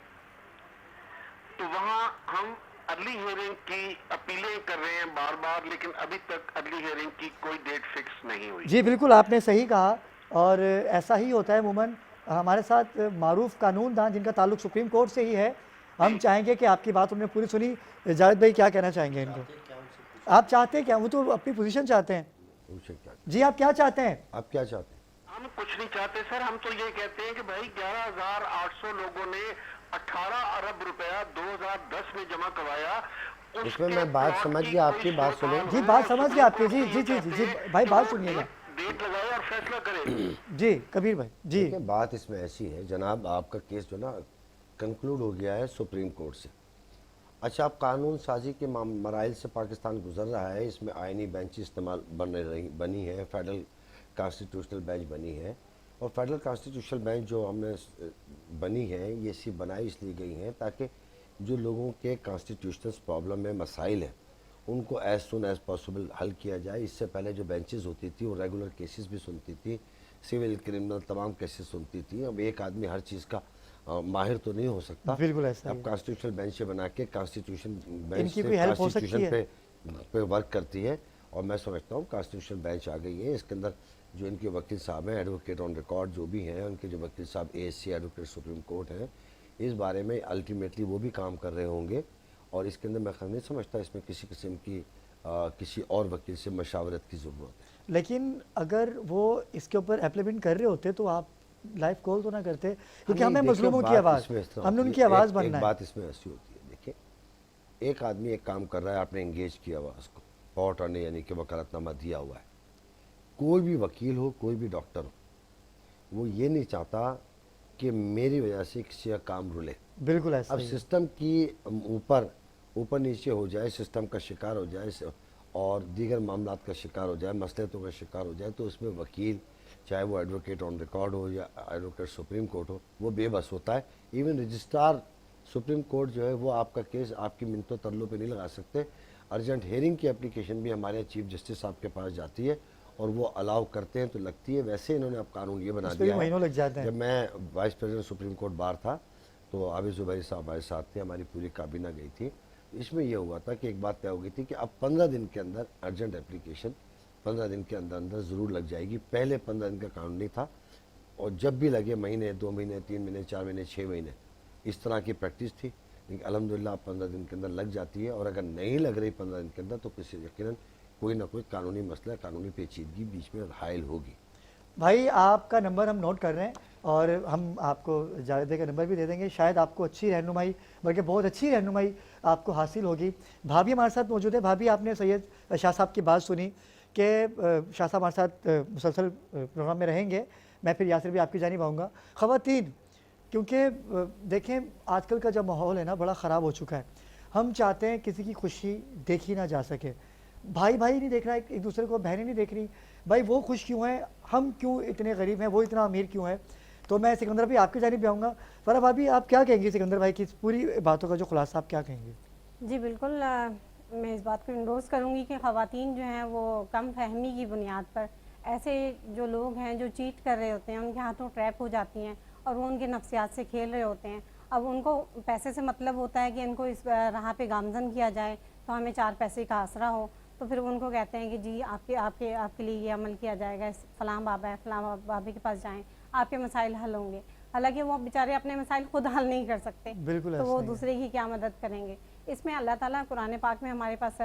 Speaker 7: तो वहां हम अर्ली हियरिंग की अपीलें कर रहे हैं बार बार, लेकिन अभी तक अर्ली हियरिंग की कोई डेट फिक्स नहीं हुई।
Speaker 1: जी बिल्कुल आपने सही कहा और ऐसा ही होता है अमूमन। हमारे साथ मारूफ कानूनदान जिनका ताल्लुक सुप्रीम कोर्ट से ही है, हम चाहेंगे कि आपकी बात उन्होंने पूरी सुनी। जावेद भाई क्या कहना चाहेंगे इनको? आप चाहते हैं क्या? वो तो अपनी पोजीशन चाहते हैं।
Speaker 2: पूछे क्या
Speaker 1: जी आप क्या चाहते हैं?
Speaker 2: आप क्या चाहते हैं?
Speaker 7: हम कुछ नहीं चाहते सर, हम तो ये कहते हैं कि भाई 11,800 लोगों ने 18 अरब रुपया 2010 में जमा करवाया।
Speaker 2: इसमें मैं बात समझ गया, आपकी बात सुने।
Speaker 1: जी बात समझ गया आपकी। जी जी जी जी जी भाई बात सुनिएगा।
Speaker 7: डेट लगाए और फैसला करे।
Speaker 1: जी कबीर भाई जी
Speaker 2: देखिए बात इसमें ऐसी है जनाब, आपका केस जो ना कंक्लूड हो गया है सुप्रीम कोर्ट से। अच्छा अब कानून साजी के मराइल से पाकिस्तान गुजर रहा है, इसमें आइनी बेंच इस्तेमाल बनी है, फेडरल कॉन्स्टिट्यूशनल बेंच बनी है। और फेडरल कॉन्स्टिट्यूशनल बेंच जो हमने बनी है ये सिर्फ बनाई इसलिए गई हैं ताकि जो लोगों के कॉन्स्टिट्यूशनल प्रॉब्लम में मसाइल हैं उनको एज सुन एज पॉसिबल हल किया जाए। इससे पहले जो बेंचेस होती थी वो रेगुलर केसेस भी सुनती थी, सिविल क्रिमिनल तमाम केसेस सुनती थी। अब एक आदमी हर चीज़ का माहिर तो नहीं हो सकता।
Speaker 1: बिल्कुल ऐसा ही
Speaker 2: अब कॉन्स्टिट्यूशनल बेंच बना के कॉन्स्टिट्यूशन बेंच
Speaker 1: इनकी
Speaker 2: से
Speaker 1: भी हेल्प हो सकती
Speaker 2: कॉन्स्टिट्यूशन पे वर्क करती है। और मैं समझता हूँ कॉन्स्टिट्यूशनल बेंच आ गई है, इसके अंदर जो इनके वकील साहब हैं, एडवोकेट ऑन रिकॉर्ड जो भी हैं, उनके जो वकील साहब ASC एडवोकेट सुप्रीम कोर्ट हैं, इस बारे में अल्टीमेटली वो भी काम कर रहे होंगे। और इसके अंदर मैं नहीं समझता इसमें किसी किस्म की किसी और वकील से मशावरत की ज़रूरत है।
Speaker 1: लेकिन अगर वो इसके ऊपर एप्लीमेंट कर रहे होते तो आप लाइव कॉल तो ना करते, क्योंकि
Speaker 2: नहीं,
Speaker 1: हमें
Speaker 2: देखिए,
Speaker 1: मजलूमों की
Speaker 2: बात
Speaker 1: आवाज़,
Speaker 2: इसमें इस तरह
Speaker 1: हमने
Speaker 2: होती
Speaker 1: उनकी
Speaker 2: है।
Speaker 1: आवाज़
Speaker 2: एक
Speaker 1: बनना है।
Speaker 2: बात इसमें ऐसी होती है, देखिए एक आदमी एक काम कर रहा है, आपने एंगेज किया हुआ उसको, पावर अटॉर्नी यानी कि वकालतनामा दिया हुआ है। कोई भी वकील हो, कोई भी डॉक्टर हो, वो ये नहीं चाहता कि मेरी वजह से किसी का काम रुले।
Speaker 1: बिल्कुल ऐसा
Speaker 2: अब
Speaker 1: ही है।
Speaker 2: सिस्टम की ऊपर नीचे हो जाए, सिस्टम का शिकार हो जाए और दीगर मामलात का शिकार हो जाए, मसलहतों का शिकार हो जाए, तो उसमें वकील चाहे वो एडवोकेट ऑन रिकॉर्ड हो या एडवोकेट सुप्रीम कोर्ट हो, वो बेबस होता है। इवन रजिस्ट्रार सुप्रीम कोर्ट जो है वो आपका केस आपकी मिन्नतों तरलों पे नहीं लगा सकते। अर्जेंट हेयरिंग की एप्लीकेशन भी हमारे चीफ जस्टिस साहब के पास जाती है और वो अलाउ करते हैं तो लगती है। वैसे इन्होंने अब कानून ये बना
Speaker 1: उस पे भी
Speaker 2: दिया
Speaker 1: महीनों लग जाते
Speaker 2: है।
Speaker 1: हैं।
Speaker 2: जब मैं vice president supreme court bar था तो आबिद ज़ुबैरी साहब हमारे साथ थे, हमारी पूरी काबीना गई थी। इसमें यह हुआ था कि एक बात तय हो गई थी कि अब 15 दिन के अंदर अर्जेंट एप्लीकेशन 15 दिन के अंदर अंदर ज़रूर लग जाएगी। पहले 15 दिन का कानून नहीं था और जब भी लगे महीने, 2 महीने, 3 महीने, 4 महीने, 6 महीने, इस तरह की प्रैक्टिस थी। लेकिन अल्हम्दुलिल्लाह 15 दिन के अंदर लग जाती है। और अगर नहीं लग रही 15 दिन के अंदर तो किसी यकीनन कोई ना कोई कानूनी मसला, कानूनी पेचीदगी बीच में हायल होगी।
Speaker 1: भाई आपका नंबर हम नोट कर रहे हैं और हम आपको जावेद भाई का नंबर भी दे देंगे। शायद आपको अच्छी रहनुमाई, बल्कि बहुत अच्छी रहनुमाई आपको हासिल होगी। भाभी हमारे साथ मौजूद है। भाभी आपने सैयद शाह साहब की बात सुनी कि शाह साहब हमारे साथ मुसलसल प्रोग्राम में रहेंगे। मैं फिर यासिर भी आपकी जानिब आऊँगा। ख़वातीन, क्योंकि देखें आजकल का जो माहौल है ना बड़ा ख़राब हो चुका है। हम चाहते हैं किसी की खुशी देखी ना जा सके। भाई भाई नहीं देख रहा है एक दूसरे को, बहनें नहीं देख रही, भाई वो खुश क्यों हैं, हम क्यों इतने गरीब हैं, वो इतना अमीर क्यों है। तो मैं सिकंदर भाई आपकी जानिब भी आऊँगा। फराह भाभी आप क्या कहेंगे सिकंदर भाई की इस पूरी बातों का जो खुलासा आप क्या कहेंगे?
Speaker 3: जी बिल्कुल, मैं इस बात को इंडोर्स करूँगी कि ख़वातीन जो हैं वो कम फहमी की बुनियाद पर ऐसे जो लोग हैं जो चीट कर रहे होते हैं, उनके हाथों ट्रैप हो जाती हैं और वो उनके नफ्सियात से खेल रहे होते हैं। अब उनको पैसे से मतलब होता है कि इनको इस राह पे गामजन किया जाए तो हमें 4 पैसे का आसरा हो, तो फिर वो उनको कहते हैं कि जी आपके लिए ये अमल किया जाएगा, फ़लाँ बाबा है, फ़लाँ बाबे के पास जाएँ, आपके मसाइल हल होंगे। हालांकि वो बेचारे अपने मसाइल खुद हल नहीं कर सकते,
Speaker 1: बिल्कुल
Speaker 3: तो वो दूसरे की क्या मदद करेंगे। इसमें अल्लाह ताला कुरान पाक में हमारे पास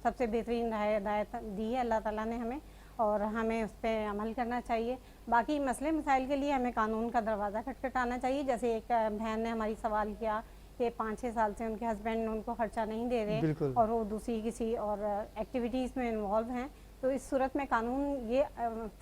Speaker 3: सबसे बेहतरीन हिदायत दी है अल्लाह ताला ने हमें, और हमें उस पर अमल करना चाहिए। बाकी मसले मसाइल के लिए हमें कानून का दरवाज़ा खटखटाना चाहिए। जैसे एक बहन ने हमारी सवाल किया कि 5-6 साल से उनके हस्बैंड उनको खर्चा नहीं दे रहे और वो दूसरी किसी और एक्टिविटीज़ में इन्वॉल्व हैं, तो इस सूरत में कानून ये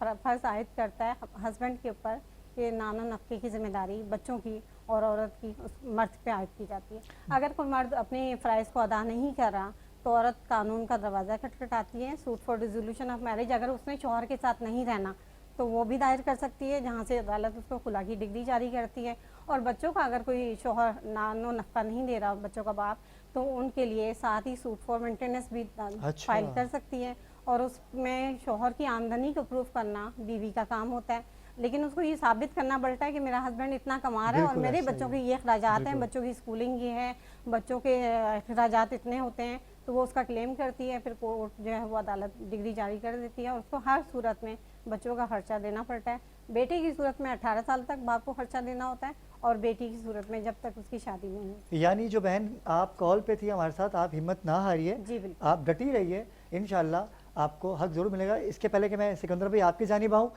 Speaker 3: फ़र्ज़ आयद करता है हस्बैंड के ऊपर कि नाना नफ़क़े की ज़िम्मेदारी बच्चों की और औरत की उस मर्द पे आयद की जाती है। अगर कोई मर्द अपने फ़राइज़ को अदा नहीं कर रहा तो औरत कानून का दरवाज़ा खटखटाती है। Suit for dissolution of marriage अगर उसने शौहर के साथ नहीं रहना तो वो भी दायर कर सकती है, जहाँ से अदालत उसको खुला की डिग्री जारी करती है। और बच्चों का अगर कोई शौहर नानो नफ़ा नहीं दे रहा बच्चों का बाप, तो उनके लिए साथ ही सूट फॉर मेंटेनेंस भी फाइल कर सकती है, और उसमें शौहर की आमदनी को प्रूफ करना बीवी का काम होता है। लेकिन उसको ये साबित करना पड़ता है कि मेरा हस्बैंड इतना कमा रहा है और मेरे बच्चों के ये अखराजात हैं, बच्चों की स्कूलिंग ये है, बच्चों के अखराजात इतने होते हैं, तो वो उसका क्लेम करती है। फिर कोर्ट जो है वो अदालत डिग्री जारी कर देती है और उसको हर सूरत में बच्चों का खर्चा देना पड़ता है। बेटे की सूरत में 18 साल तक बाप को खर्चा देना होता है और बेटी की सूरत में जब तक उसकी शादी नहीं होती।
Speaker 1: यानी जो बहन आप कॉल पे थी हमारे साथ, आप हिम्मत ना हारिए,
Speaker 3: जी बिल्कुल,
Speaker 1: आप डटी रहिए, इंशाल्लाह आपको हक ज़रूर मिलेगा। इसके पहले कि मैं सिकंदर भाई आपकी जानिब आऊँ,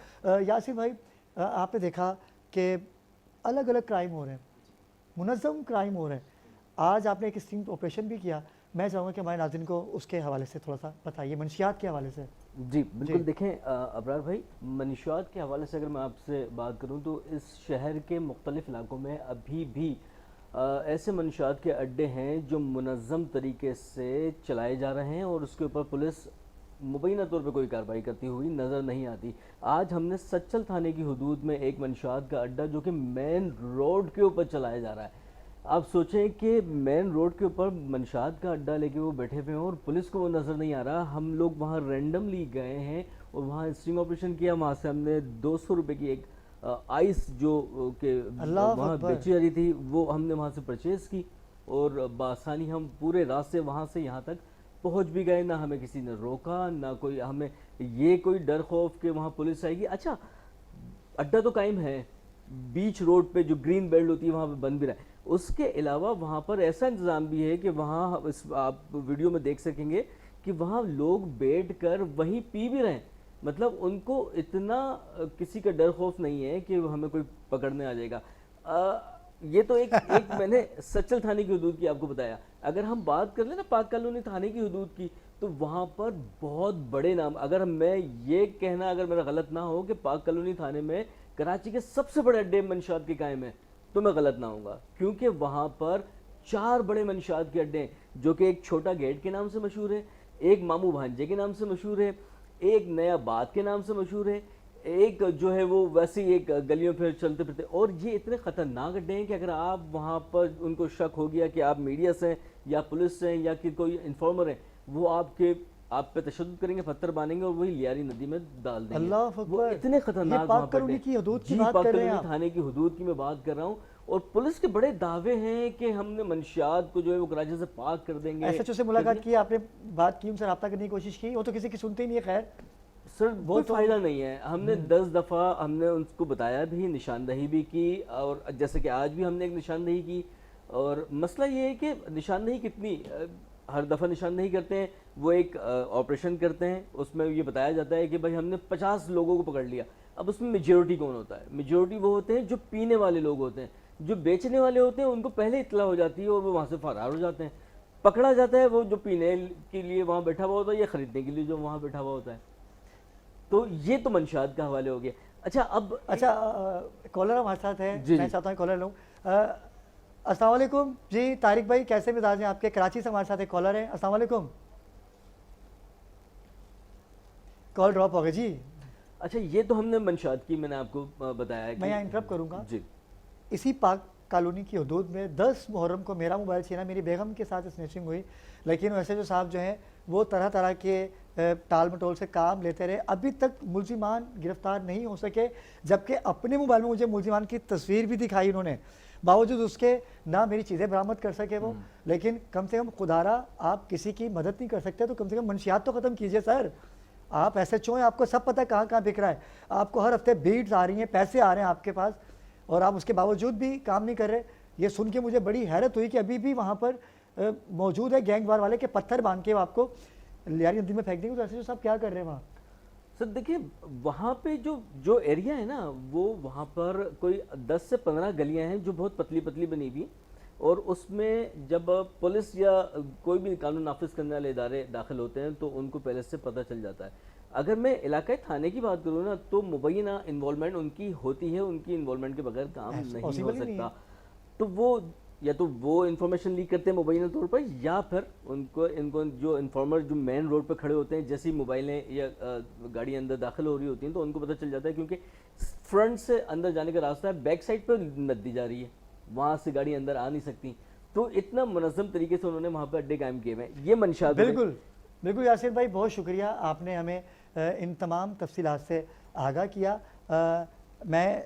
Speaker 1: यासिर भाई आपने देखा कि अलग अलग क्राइम हो रहे हैं, मुनज़्ज़म क्राइम हो रहे हैं। आज आपने एक स्टिंग ऑपरेशन भी किया, मैं चाहूँगा कि हमारे नाज़रीन को उसके हवाले से थोड़ा सा बताइए, मंशियात के हवाले से।
Speaker 4: जी बिल्कुल, देखें अबरार भाई, मंशियात के हवाले से अगर मैं आपसे बात करूं तो इस शहर के मुख्तलिफ़ इलाकों में अभी भी ऐसे मंशियात के अड्डे हैं जो मुनज़्ज़म तरीके से चलाए जा रहे हैं और उसके ऊपर पुलिस मुबैना तौर पर कोई कार्रवाई करती हुई नज़र नहीं आती। आज हमने सच्चल थाने की हदूद में एक मंशियात का अड्डा जो कि मेन रोड के ऊपर चलाया जा रहा है। आप सोचें कि मेन रोड के ऊपर मंशियात का अड्डा लेके वो बैठे हुए हैं और पुलिस को वो नज़र नहीं आ रहा। हम लोग वहाँ रैंडमली गए हैं और वहाँ स्टिंग ऑपरेशन किया। वहाँ से हमने 200 रुपये की एक आइस जो कि वहाँ बेची जा रही थी वो हमने वहाँ से परचेज़ की और बासानी हम पूरे रास्ते वहाँ से यहाँ तक पहुँच भी गए। ना हमें किसी ने रोका, ना कोई हमें ये कोई डर खौफ कि वहाँ पुलिस आएगी। अच्छा, अड्डा तो कायम है, बीच रोड पे जो ग्रीन बेल्ट होती है वहाँ पे बंद भी रहा है। उसके अलावा वहाँ पर ऐसा इंतज़ाम भी है कि वहाँ आप वीडियो में देख सकेंगे कि वहाँ लोग बैठ कर वहीं पी भी रहे हैं। मतलब उनको इतना किसी का डर खौफ नहीं है कि हमें कोई पकड़ने आ जाएगा। ये तो एक मैंने सच्चल थाने की हदूद की आपको बताया। अगर हम बात कर लें ना पाक कॉलोनी थाने की हदूद की, तो वहाँ पर बहुत बड़े नाम, अगर मैं ये कहना अगर मेरा गलत ना हो कि पाक कॉलोनी थाने में कराची के सबसे बड़े अड्डे मंशियात के कायम है, तो मैं गलत ना होऊंगा, क्योंकि वहाँ पर 4 बड़े मंशियात के अड्डे हैं जो कि एक छोटा गेट के नाम से मशहूर है, एक मामू भांजे के नाम से मशहूर है, एक नया बात के नाम से मशहूर है, एक जो है वो वैसे ही एक गलियों पर चलते फिरते। और ये इतने ख़तरनाक अड्डे हैं कि अगर आप वहाँ पर उनको शक हो गया कि आप मीडिया से हैं या पुलिस से हैं या कि कोई इन्फॉर्मर है, वो आप पे तशद्दुद करेंगे, पत्थर बांधेंगे और वही लियारी नदी में डाल देंगे।
Speaker 1: अल्लाह
Speaker 4: वो इतने खतरनाक वहाँ पर
Speaker 1: की हदूद की
Speaker 4: जी,
Speaker 1: बात
Speaker 4: पाक
Speaker 1: कर रहे हैं
Speaker 4: कॉलोनी थाने की हदूद की मैं बात कर रहा हूँ। और पुलिस के बड़े दावे हैं कि हमने मंशियात को जो है वो कराची से पाक कर देंगे।
Speaker 1: एसएचओ से मुलाकात की आपने, बात की, उनसे रब्ता करने की कोशिश की, वो तो किसी की सुनते ही नहीं है। खैर
Speaker 4: सर वो फ़ायदा नहीं है। हमने 10 दफ़ा हमने उनको बताया भी, निशानदही भी की, और जैसे कि आज भी हमने एक निशानदही की। और मसला ये है कि निशानदही कितनी हर दफ़ा निशानदही करते हैं, वो एक ऑपरेशन करते हैं, उसमें ये बताया जाता है कि भाई हमने 50 लोगों को पकड़ लिया। अब उसमें मेजॉरिटी कौन होता है? मेजॉरिटी वो होते हैं जो पीने वाले लोग होते हैं। जो बेचने वाले होते हैं उनको पहले इत्तला हो जाती है और वो वहाँ से फरार हो जाते हैं। पकड़ा जाता है वो जो पीने के लिए वहाँ बैठा हुआ होता है या ख़रीदने के लिए जो वहाँ बैठा हुआ होता है। तो ये तो मंशियात का हवाले हो गया। अच्छा,
Speaker 1: कॉलर हमारे साथ है, मैं चाहता हूँ कॉलर लूँ। अस्सलाम वालेकुम जी, तारिक भाई कैसे मिजाज हैं आपके? कराची से हमारे साथ एक कॉलर है। अस्सलाम वालेकुम। कॉल ड्रॉप हो गई जी।
Speaker 4: अच्छा ये तो हमने मंशात की मैंने आपको बताया है
Speaker 1: मैं यहाँ इंटरप्ट करूँगा।
Speaker 4: जी
Speaker 1: इसी पाक कॉलोनी की हदूद में 10 मुहर्रम को मेरा मोबाइल छीना, मेरी बेगम के साथ स्नैचिंग हुई, लेकिन वैसे जो साहब जो हैं वो तरह तरह के टाल मटोल से काम लेते रहे, अभी तक मुलजिमान गिरफ्तार नहीं हो सके, जबकि अपने मोबाइल में मुझे मुलजिमान की तस्वीर भी दिखाई उन्होंने, बावजूद उसके ना मेरी चीज़ें बरामद कर सके वो। लेकिन कम से कम खुदारा आप किसी की मदद नहीं कर सकते तो कम से कम मंशियात तो ख़त्म कीजिए सर। आप ऐसे चो हैं, आपको सब पता है कहाँ कहाँ बिक रहा है, आपको हर हफ्ते बीट्स आ रही हैं, पैसे आ रहे हैं आपके पास, और आप उसके बावजूद भी काम नहीं कर रहे। ये सुन के मुझे बड़ी हैरत हुई कि अभी भी वहाँ पर मौजूद है गैंग वार वाले के पत्थर बांध के आपको लियारी नदी में फेंक देंगे। तो ऐसे जो साहब क्या कर रहे हैं वहाँ?
Speaker 4: सर देखिए वहाँ पे जो एरिया है ना, वो वहाँ पर कोई 10 से 15 गलियाँ हैं जो बहुत पतली पतली बनी हुई, और उसमें जब पुलिस या कोई भी कानून नाफिज करने वाले इदारे दाखिल होते हैं तो उनको पहले से पता चल जाता है। अगर मैं इलाकाई थाने की बात करूँ ना, तो मुबैना इन्वॉल्वमेंट उनकी होती है, उनकी इन्वॉल्वमेंट के बगैर काम नहीं हो सकता। तो वो या तो वो इन्फॉर्मेशन लीक करते हैं मुबैना तौर पर, या फिर इनको जो इन्फॉर्मर जो मेन रोड पर खड़े होते हैं, जैसी मोबाइलें या गाड़ी अंदर दाखिल हो रही होती हैं तो उनको पता चल जाता है, क्योंकि फ्रंट से अंदर जाने का रास्ता है, बैक साइड पर नदी जा रही है, वहाँ से गाड़ी अंदर आ नहीं सकती। तो इतना मुनज़्ज़म तरीके से उन्होंने वहाँ पर अड्डे कायम किए हुए हैं। ये मंशा
Speaker 1: बिल्कुल बिल्कुल यासिर भाई, बहुत शुक्रिया, आपने हमें इन तमाम तफसीलात से आगाह किया। मैं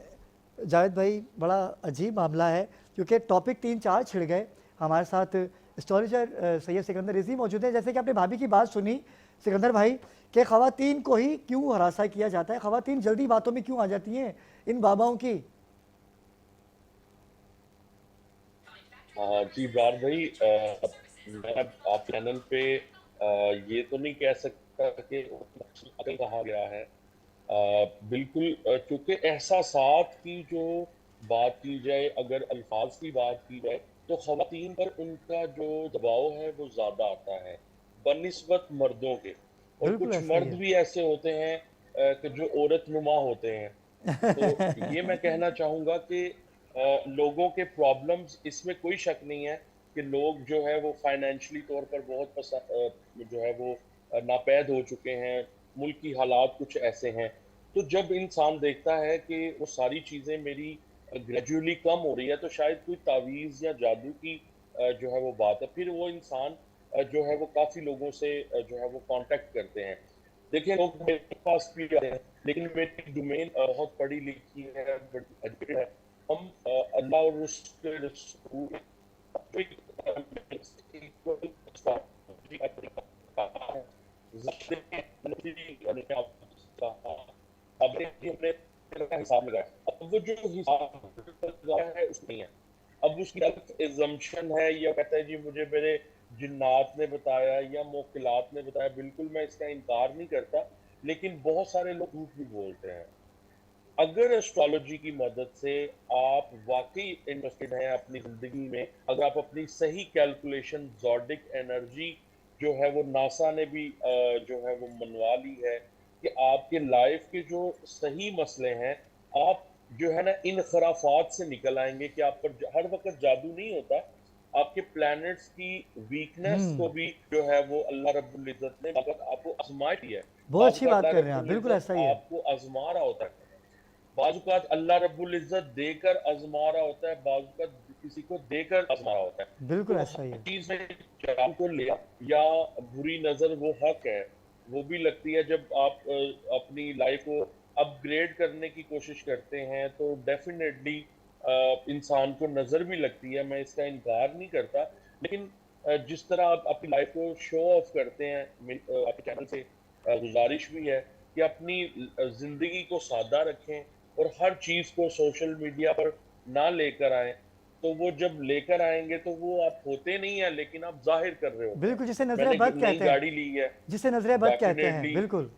Speaker 1: जावेद भाई, बड़ा अजीब मामला है क्योंकि टॉपिक 3-4 छिड़ गए। हमारे साथ एस्ट्रोलॉजर सैयद सिकंदर रिजवी मौजूद है। जैसे कि आपने भाभी की बात सुनी सिकंदर भाई कि ख़वातीन को ही क्यों हरासा किया जाता है, ख़वातीन जल्दी बातों में क्यों आ जाती हैं इन बाबाओं की?
Speaker 6: जी ब्रार भाई, मैं आप चैनल पे ये तो नहीं कह सकता कि अकल कहा गया है। बिल्कुल, क्योंकि एहसासात की जो बात की जाए, अगर अल्फाज की बात की जाए, तो ख़वातीन पर उनका जो दबाव है वो ज़्यादा आता है बनिस्बत मर्दों के। और कुछ मर्द भी ऐसे होते हैं कि जो औरत नुमा होते हैं। तो ये मैं कहना चाहूँगा कि लोगों के प्रॉब्लम्स, इसमें कोई शक नहीं है कि लोग जो है वो फाइनेंशियली तौर पर बहुत जो है वो नापैद हो चुके हैं, मुल्क की हालात कुछ ऐसे हैं। तो जब इंसान देखता है कि वो सारी चीज़ें मेरी ग्रेजुअली कम हो रही है, तो शायद कोई तावीज़ या जादू की जो है वो बात है, फिर वो इंसान जो है वो काफ़ी लोगों से जो है वो कांटेक्ट करते हैं। देखिए, लोग मेरे पास भी आते हैं, लेकिन मेरी डोमेन बहुत पढ़ी लिखी है, बड़ी है। हम अल्लाह और उसके रसूल हिसाब लगाया। अब वो जो हिसाब लगाया है उसमें है, अब उसकी एजम्पशन है, या कहता है जी मुझे मेरे जिन्नात ने बताया या मोकिलात ने बताया। बिल्कुल मैं इसका इनकार नहीं करता, लेकिन बहुत सारे लोग झूठ भी बोलते हैं। अगर एस्ट्रोलॉजी की मदद से आप वाकई इंटरेस्टेड हैं अपनी ज़िंदगी में, अगर आप अपनी सही कैलकुलेशन, ज़ोडिक एनर्जी जो है वो नासा ने भी जो है वो मनवा ली है कि आपके लाइफ के जो सही मसले हैं, आप जो है ना इन खराफात से निकल आएंगे कि आप पर हर वक्त जादू नहीं होता। आपके प्लैनेट्स की वीकनेस को भी जो है वो अल्लाह रब्बुल इज़्ज़त ने आपको आजमाई है।
Speaker 1: बहुत अच्छी बात कर रहे हैं आप, बिल्कुल ऐसा ही है।
Speaker 6: आपको आजमा रहा होता है, बाज़ अल्लाह रब्बुल इज़्ज़त देकर आजमा रहा होता है, बाज़ किसी को देकर आजमा रहा होता है।
Speaker 1: बिल्कुल ऐसा ही है।
Speaker 6: चीज़ में जादू को लिया या बुरी नज़र वो हक है, वो भी लगती है। जब आप अपनी लाइफ को अपग्रेड करने की कोशिश करते हैं तो डेफिनेटली इंसान को नज़र भी लगती है, मैं इसका इनकार नहीं करता। लेकिन जिस तरह आप अपनी लाइफ को शो ऑफ करते हैं, आपके चैनल से गुजारिश भी है कि अपनी ज़िंदगी को सादा रखें और हर चीज़ को सोशल मीडिया पर ना लेकर आएं। तो वो जब लेकर आएंगे तो वो आप होते नहीं है, लेकिन आप जाहिर कर रहे हो।
Speaker 1: बिल्कुल, जिसे नजरे बद कहते हैं,
Speaker 6: गाड़ी ली है,
Speaker 1: जिसे नजरे बद कहते हैं। बिल्कुल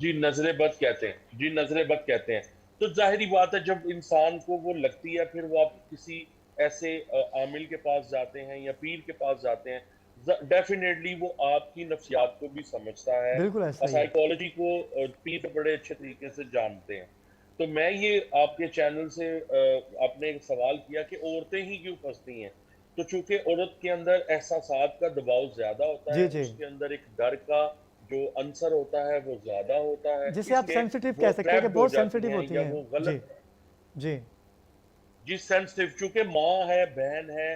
Speaker 6: जी, नजरे बद कहते हैं, जी नजरे बद कहते हैं। तो जाहिरी बात है जब इंसान को वो लगती है, फिर वो आप किसी ऐसे आमिल के पास जाते हैं या पीर के पास जाते हैं, डेफिनेटली वो आपकी नफ्सियात को भी समझता है, साइकोलॉजी को पीर बड़े अच्छे तरीके से जानते हैं। तो मैं ये आपके चैनल से आपने एक सवाल किया कि औरतें ही क्यों फंसती हैं, तो चूंकि औरत के अंदर एहसासात का दबाव ज्यादा होता है, उसके अंदर एक डर का جو عنصر ہوتا ہے وہ زیادہ ہوتا ہے،
Speaker 1: جسے آپ
Speaker 6: اس لیے
Speaker 1: سینسٹیو
Speaker 6: وہ
Speaker 1: کہہ سکتے ہیں کہ
Speaker 6: ٹریپڈ ہو
Speaker 1: بہت
Speaker 6: جاتی
Speaker 1: سینسٹیو
Speaker 6: ہیں
Speaker 1: ہوتی
Speaker 6: یا
Speaker 1: ہیں.
Speaker 6: وہ
Speaker 1: جی
Speaker 6: غلط
Speaker 1: جی
Speaker 6: جی سینسٹیو، چونکہ ماں ہے، بہن ہے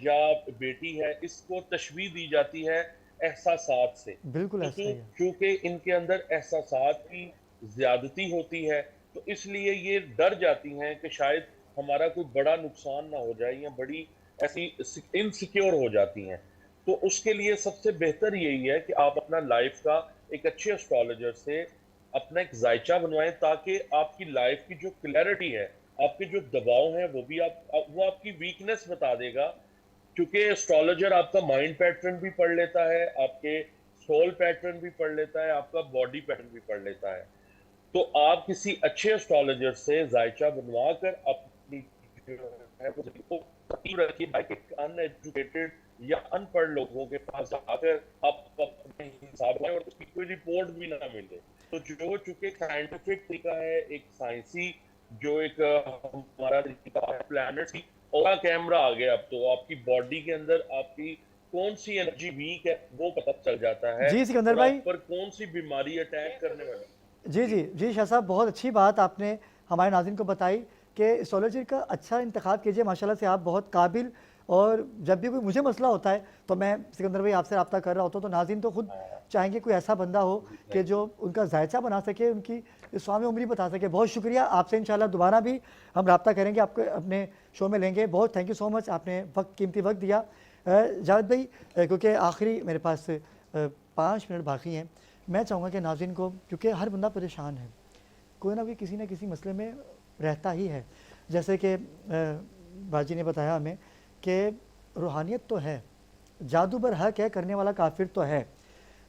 Speaker 6: یا بیٹی ہے، اس کو تشبیہ دی جاتی ہے احساسات سے.
Speaker 1: بالکل
Speaker 6: تو
Speaker 1: ایسا ہی ہے.
Speaker 6: چونکہ ان کے اندر احساسات کی زیادتی ہوتی ہے تو اس لیے یہ ڈر جاتی ہیں کہ شاید ہمارا کوئی بڑا نقصان نہ ہو جائے یا بڑی ایسی انسیکیور ہو جاتی ہیں. تو اس کے لیے سب سے بہتر یہی ہے کہ آپ اپنا لائف کا ایک اچھے اسٹرالوجر سے اپنا ایک ذائچہ بنوائیں تاکہ آپ کی لائف کی جو کلیئرٹی ہے، آپ کے جو دباؤ ہیں وہ بھی وہ آپ کی ویکنس بتا دے گا. کیونکہ اسٹرالوجر آپ کا مائنڈ پیٹرن بھی پڑھ لیتا ہے، آپ کے سول پیٹرن بھی پڑھ لیتا ہے، آپ کا باڈی پیٹرن بھی پڑھ لیتا ہے. تو آپ کسی اچھے اسٹرالوجر سے ذائچہ بنوا کر اپنی جو ہے وہ رکھیے. ان ایجوکیٹڈ یا ان پڑھ لوگوں کے پاس جا کر آپ اپنے حساب اور اس کی کوئی رپورٹ بھی نہ ملے. تو جو چونکہ سائنٹیفک طریقہ ہے، ایک سائنسی جو ایک ہمارا طریقہ ہے پلانٹ کی اورا کیمرہ آ گیا. اب تو آپ کی باڈی کے اندر آپ کی کون سی انرجی ویک ہے وہ پتہ چل جاتا ہے
Speaker 1: جی سکندر
Speaker 6: اور
Speaker 1: بھائی.
Speaker 6: آپ پر کون سی بیماری اٹیک کرنے والی.
Speaker 1: جی جی جی شاہ صاحب، بہت اچھی بات آپ نے ہمارے ناظرین کو بتائی کہ اسٹرالوجر کا اچھا انتخاب کیجئے. ماشاءاللہ سے آپ بہت قابل، اور جب بھی کوئی مجھے مسئلہ ہوتا ہے تو میں سکندر بھائی آپ سے رابطہ کر رہا ہوتا ہوں تو ناظرین تو خود چاہیں گے کوئی ایسا بندہ ہو کہ جو ان کا ذائچہ بنا سکے، ان کی اسلام عمری بتا سکے. بہت شکریہ. آپ سے انشاءاللہ دوبارہ بھی ہم رابطہ کریں گے، آپ کو اپنے شو میں لیں گے. بہت تھینک یو سو مچ، آپ نے قیمتی وقت دیا. جاوید بھائی، کیونکہ آخری میرے پاس 5 منٹ باقی ہیں، میں چاہوں گا کہ ناظرین کو، کیونکہ ہر بندہ پریشان ہے، کوئی نہ کوئی کسی نہ کسی مسئلے میں رہتا ہی ہے. جیسے کہ باجی نے بتایا ہمیں کہ روحانیت تو ہے، جادو بر حق ہے کرنے والا کافر تو ہے،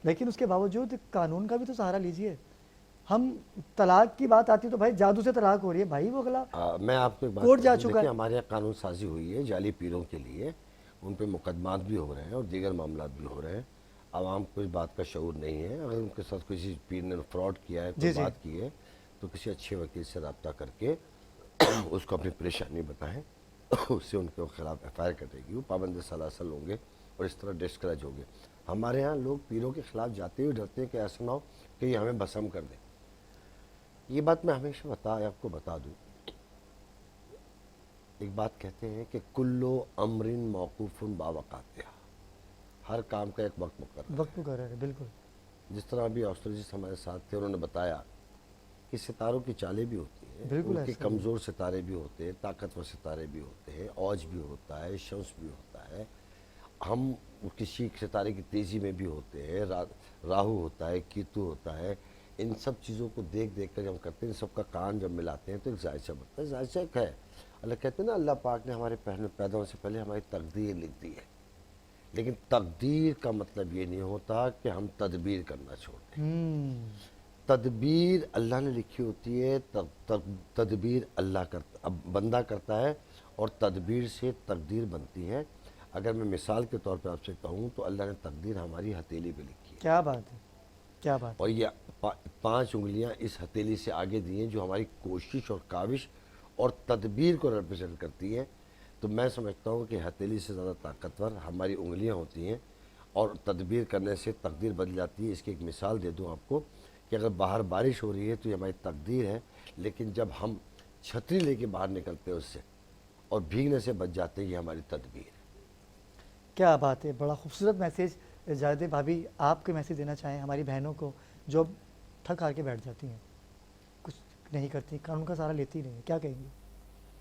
Speaker 1: لیکن اس کے باوجود قانون کا بھی تو سہارا لیجئے. ہم طلاق کی بات آتی تو بھائی جادو سے طلاق ہو رہی ہے، بھائی وہ اگلا
Speaker 2: میں آپ کو ایک بات
Speaker 1: کورٹ جا
Speaker 2: بتا دوں،
Speaker 1: چکا ہے.
Speaker 2: دیکھیں ہمارے یہاں قانون سازی ہوئی ہے جعلی پیروں کے لیے، ان پہ مقدمات بھی ہو رہے ہیں اور دیگر معاملات بھی ہو رہے ہیں. عوام کو اس بات کا شعور نہیں ہے. اگر ان کے ساتھ کسی پیر نے فراڈ کیا ہے، کوئی بات کی ہے، تو کسی اچھے وکیل سے رابطہ کر کے اس کو اپنی پریشانی بتائیں، اس سے ان کے خلاف ایف آئی آر کٹے گی، وہ پابند سلاسل ہوں گے اور اس طرح ڈسکریج ہوں گے. ہمارے ہاں لوگ پیروں کے خلاف جاتے ہوئے ڈرتے ہیں کہ ایسا نہ ہو کہ یہ ہمیں بھسم کر دیں. یہ بات میں ہمیشہ آپ کو بتا دوں، ایک بات کہتے ہیں کہ کلو امرن موقوف باوقاتہ، ہر کام کا ایک وقت مقرر
Speaker 1: ہے. بالکل
Speaker 2: جس طرح ابھی آسٹریلوجسٹ ہمارے ساتھ تھے، انہوں نے بتایا کہ ستاروں کی چالیں بھی ہوتی ہیں، ان کے کمزور ستارے بھی ہوتے ہیں، طاقتور ستارے بھی ہوتے ہیں، اوج بھی ہوتا ہے، شمس بھی ہوتا ہے. ہم کسی ستارے کی تیزی میں بھی ہوتے ہیں، راہو ہوتا ہے، کیتو ہوتا ہے. ان سب چیزوں کو دیکھ کر جب ہم کرتے ہیں، ان سب کا کان جب ملاتے ہیں تو ایک ذائچہ بنتا ہے. ذائچہ ایک ہے. اللہ کہتے ہیں نا، اللہ پاک نے ہمارے پیدا ہونے سے پہلے ہماری تقدیر لکھ دی ہے. لیکن تقدیر کا مطلب یہ نہیں ہوتا کہ ہم تدبیر کرنا چھوڑ دیں. تدبیر اللہ نے لکھی ہوتی ہے، تدبیر اللہ بندہ کرتا ہے، اور تدبیر سے تقدیر بنتی ہے. اگر میں مثال کے طور پہ آپ سے کہوں تو اللہ نے تقدیر ہماری ہتھیلی پہ لکھی ہے.
Speaker 1: کیا بات ہے، کیا بات.
Speaker 2: اور یہ 5 انگلیاں اس ہتھیلی سے آگے دی ہیں جو ہماری کوشش اور کاوش اور تدبیر کو ریپرزینٹ کرتی ہے. تو میں سمجھتا ہوں کہ ہتھیلی سے زیادہ طاقتور ہماری انگلیاں ہوتی ہیں، اور تدبیر کرنے سے تقدیر بدل جاتی ہے. اس کی ایک مثال دے دوں آپ کو کہ اگر باہر بارش ہو رہی ہے تو یہ ہماری تقدیر ہے، لیکن جب ہم چھتری لے کے باہر نکلتے ہیں اس سے اور بھیگنے سے بچ جاتے ہیں، یہ ہماری تدبیر ہے.
Speaker 1: کیا بات ہے، بڑا خوبصورت میسیج. جاوید بھابی، آپ کے میسیج دینا چاہیں ہماری بہنوں کو جو تھک ہار کے بیٹھ جاتی ہیں، کچھ نہیں کرتی، قانون کا سہارا لیتی نہیں، کیا کہیں گی؟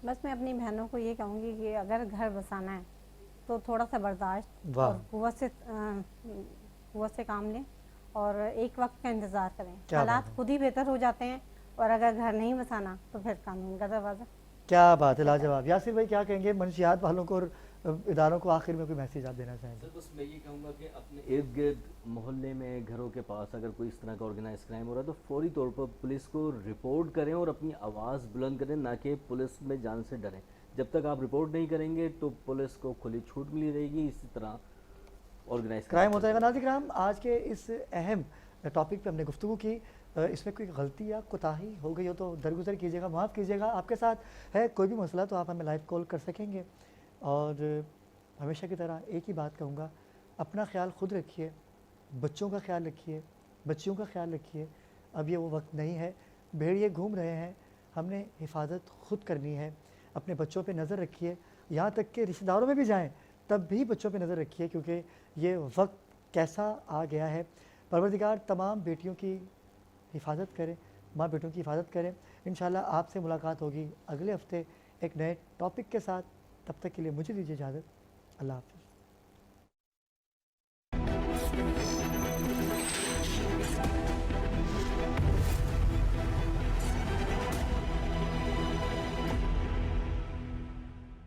Speaker 3: بس میں اپنی بہنوں کو یہ کہوں گی کہ اگر گھر بسانا ہے تو تھوڑا سا برداشت اور قوت سے کام لیں اور ایک وقت کا انتظار کریں. حالات خود ہی بہتر ہو جاتے ہیں، اور اگر گھر نہیں بسانا تو پھر قانون کا دروازہ.
Speaker 1: کیا بات ہے، لاجواب. یاسر بھائی کیا کہیں گے منشیات والوں کو اور اداروں کو آخر میں کوئی میسیج آپ دینا چاہیں گے؟
Speaker 4: سر بس میں یہ کہوں گا کہ اپنے ارد گرد محلے میں، گھروں کے پاس اگر کوئی اس طرح کا آرگنائز کرائم ہو رہا ہے تو فوری طور پر پولیس کو رپورٹ کریں اور اپنی آواز بلند کریں، نہ کہ پولیس میں جان سے ڈریں. جب تک آپ رپورٹ نہیں کریں گے تو پولیس کو کھلی چھوٹ ملی رہے گی اسی طرح آرگنائز
Speaker 1: کرائم ہوتا ہے. ناظرین کرام، آج کے اس اہم ٹاپک پہ ہم نے گفتگو کی. اس میں کوئی غلطی یا کوتاہی ہو گئی ہو تو درگزر کیجیے گا، معاف کیجیے گا. آپ کے ساتھ ہے کوئی بھی مسئلہ تو آپ ہمیں لائیو کال کر سکیں گے. اور ہمیشہ کی طرح ایک ہی بات کہوں گا، اپنا خیال خود رکھیے، بچوں کا خیال رکھیے، بچیوں کا خیال رکھیے. اب یہ وہ وقت نہیں ہے. بھیڑیے گھوم رہے ہیں, ہم نے حفاظت خود کرنی ہے. اپنے بچوں پہ نظر رکھیے, یہاں تک کہ رشتہ داروں میں بھی جائیں تب بھی بچوں پہ نظر رکھیے, کیونکہ یہ وقت کیسا آ گیا ہے. پروردگار تمام بیٹیوں کی حفاظت کرے, ماں بیٹوں کی حفاظت کرے. انشاءاللہ آپ سے ملاقات ہوگی اگلے ہفتے ایک نئے ٹاپک کے ساتھ. تب تک کے لیے مجھے دیجیے اجازت. اللہ حافظ.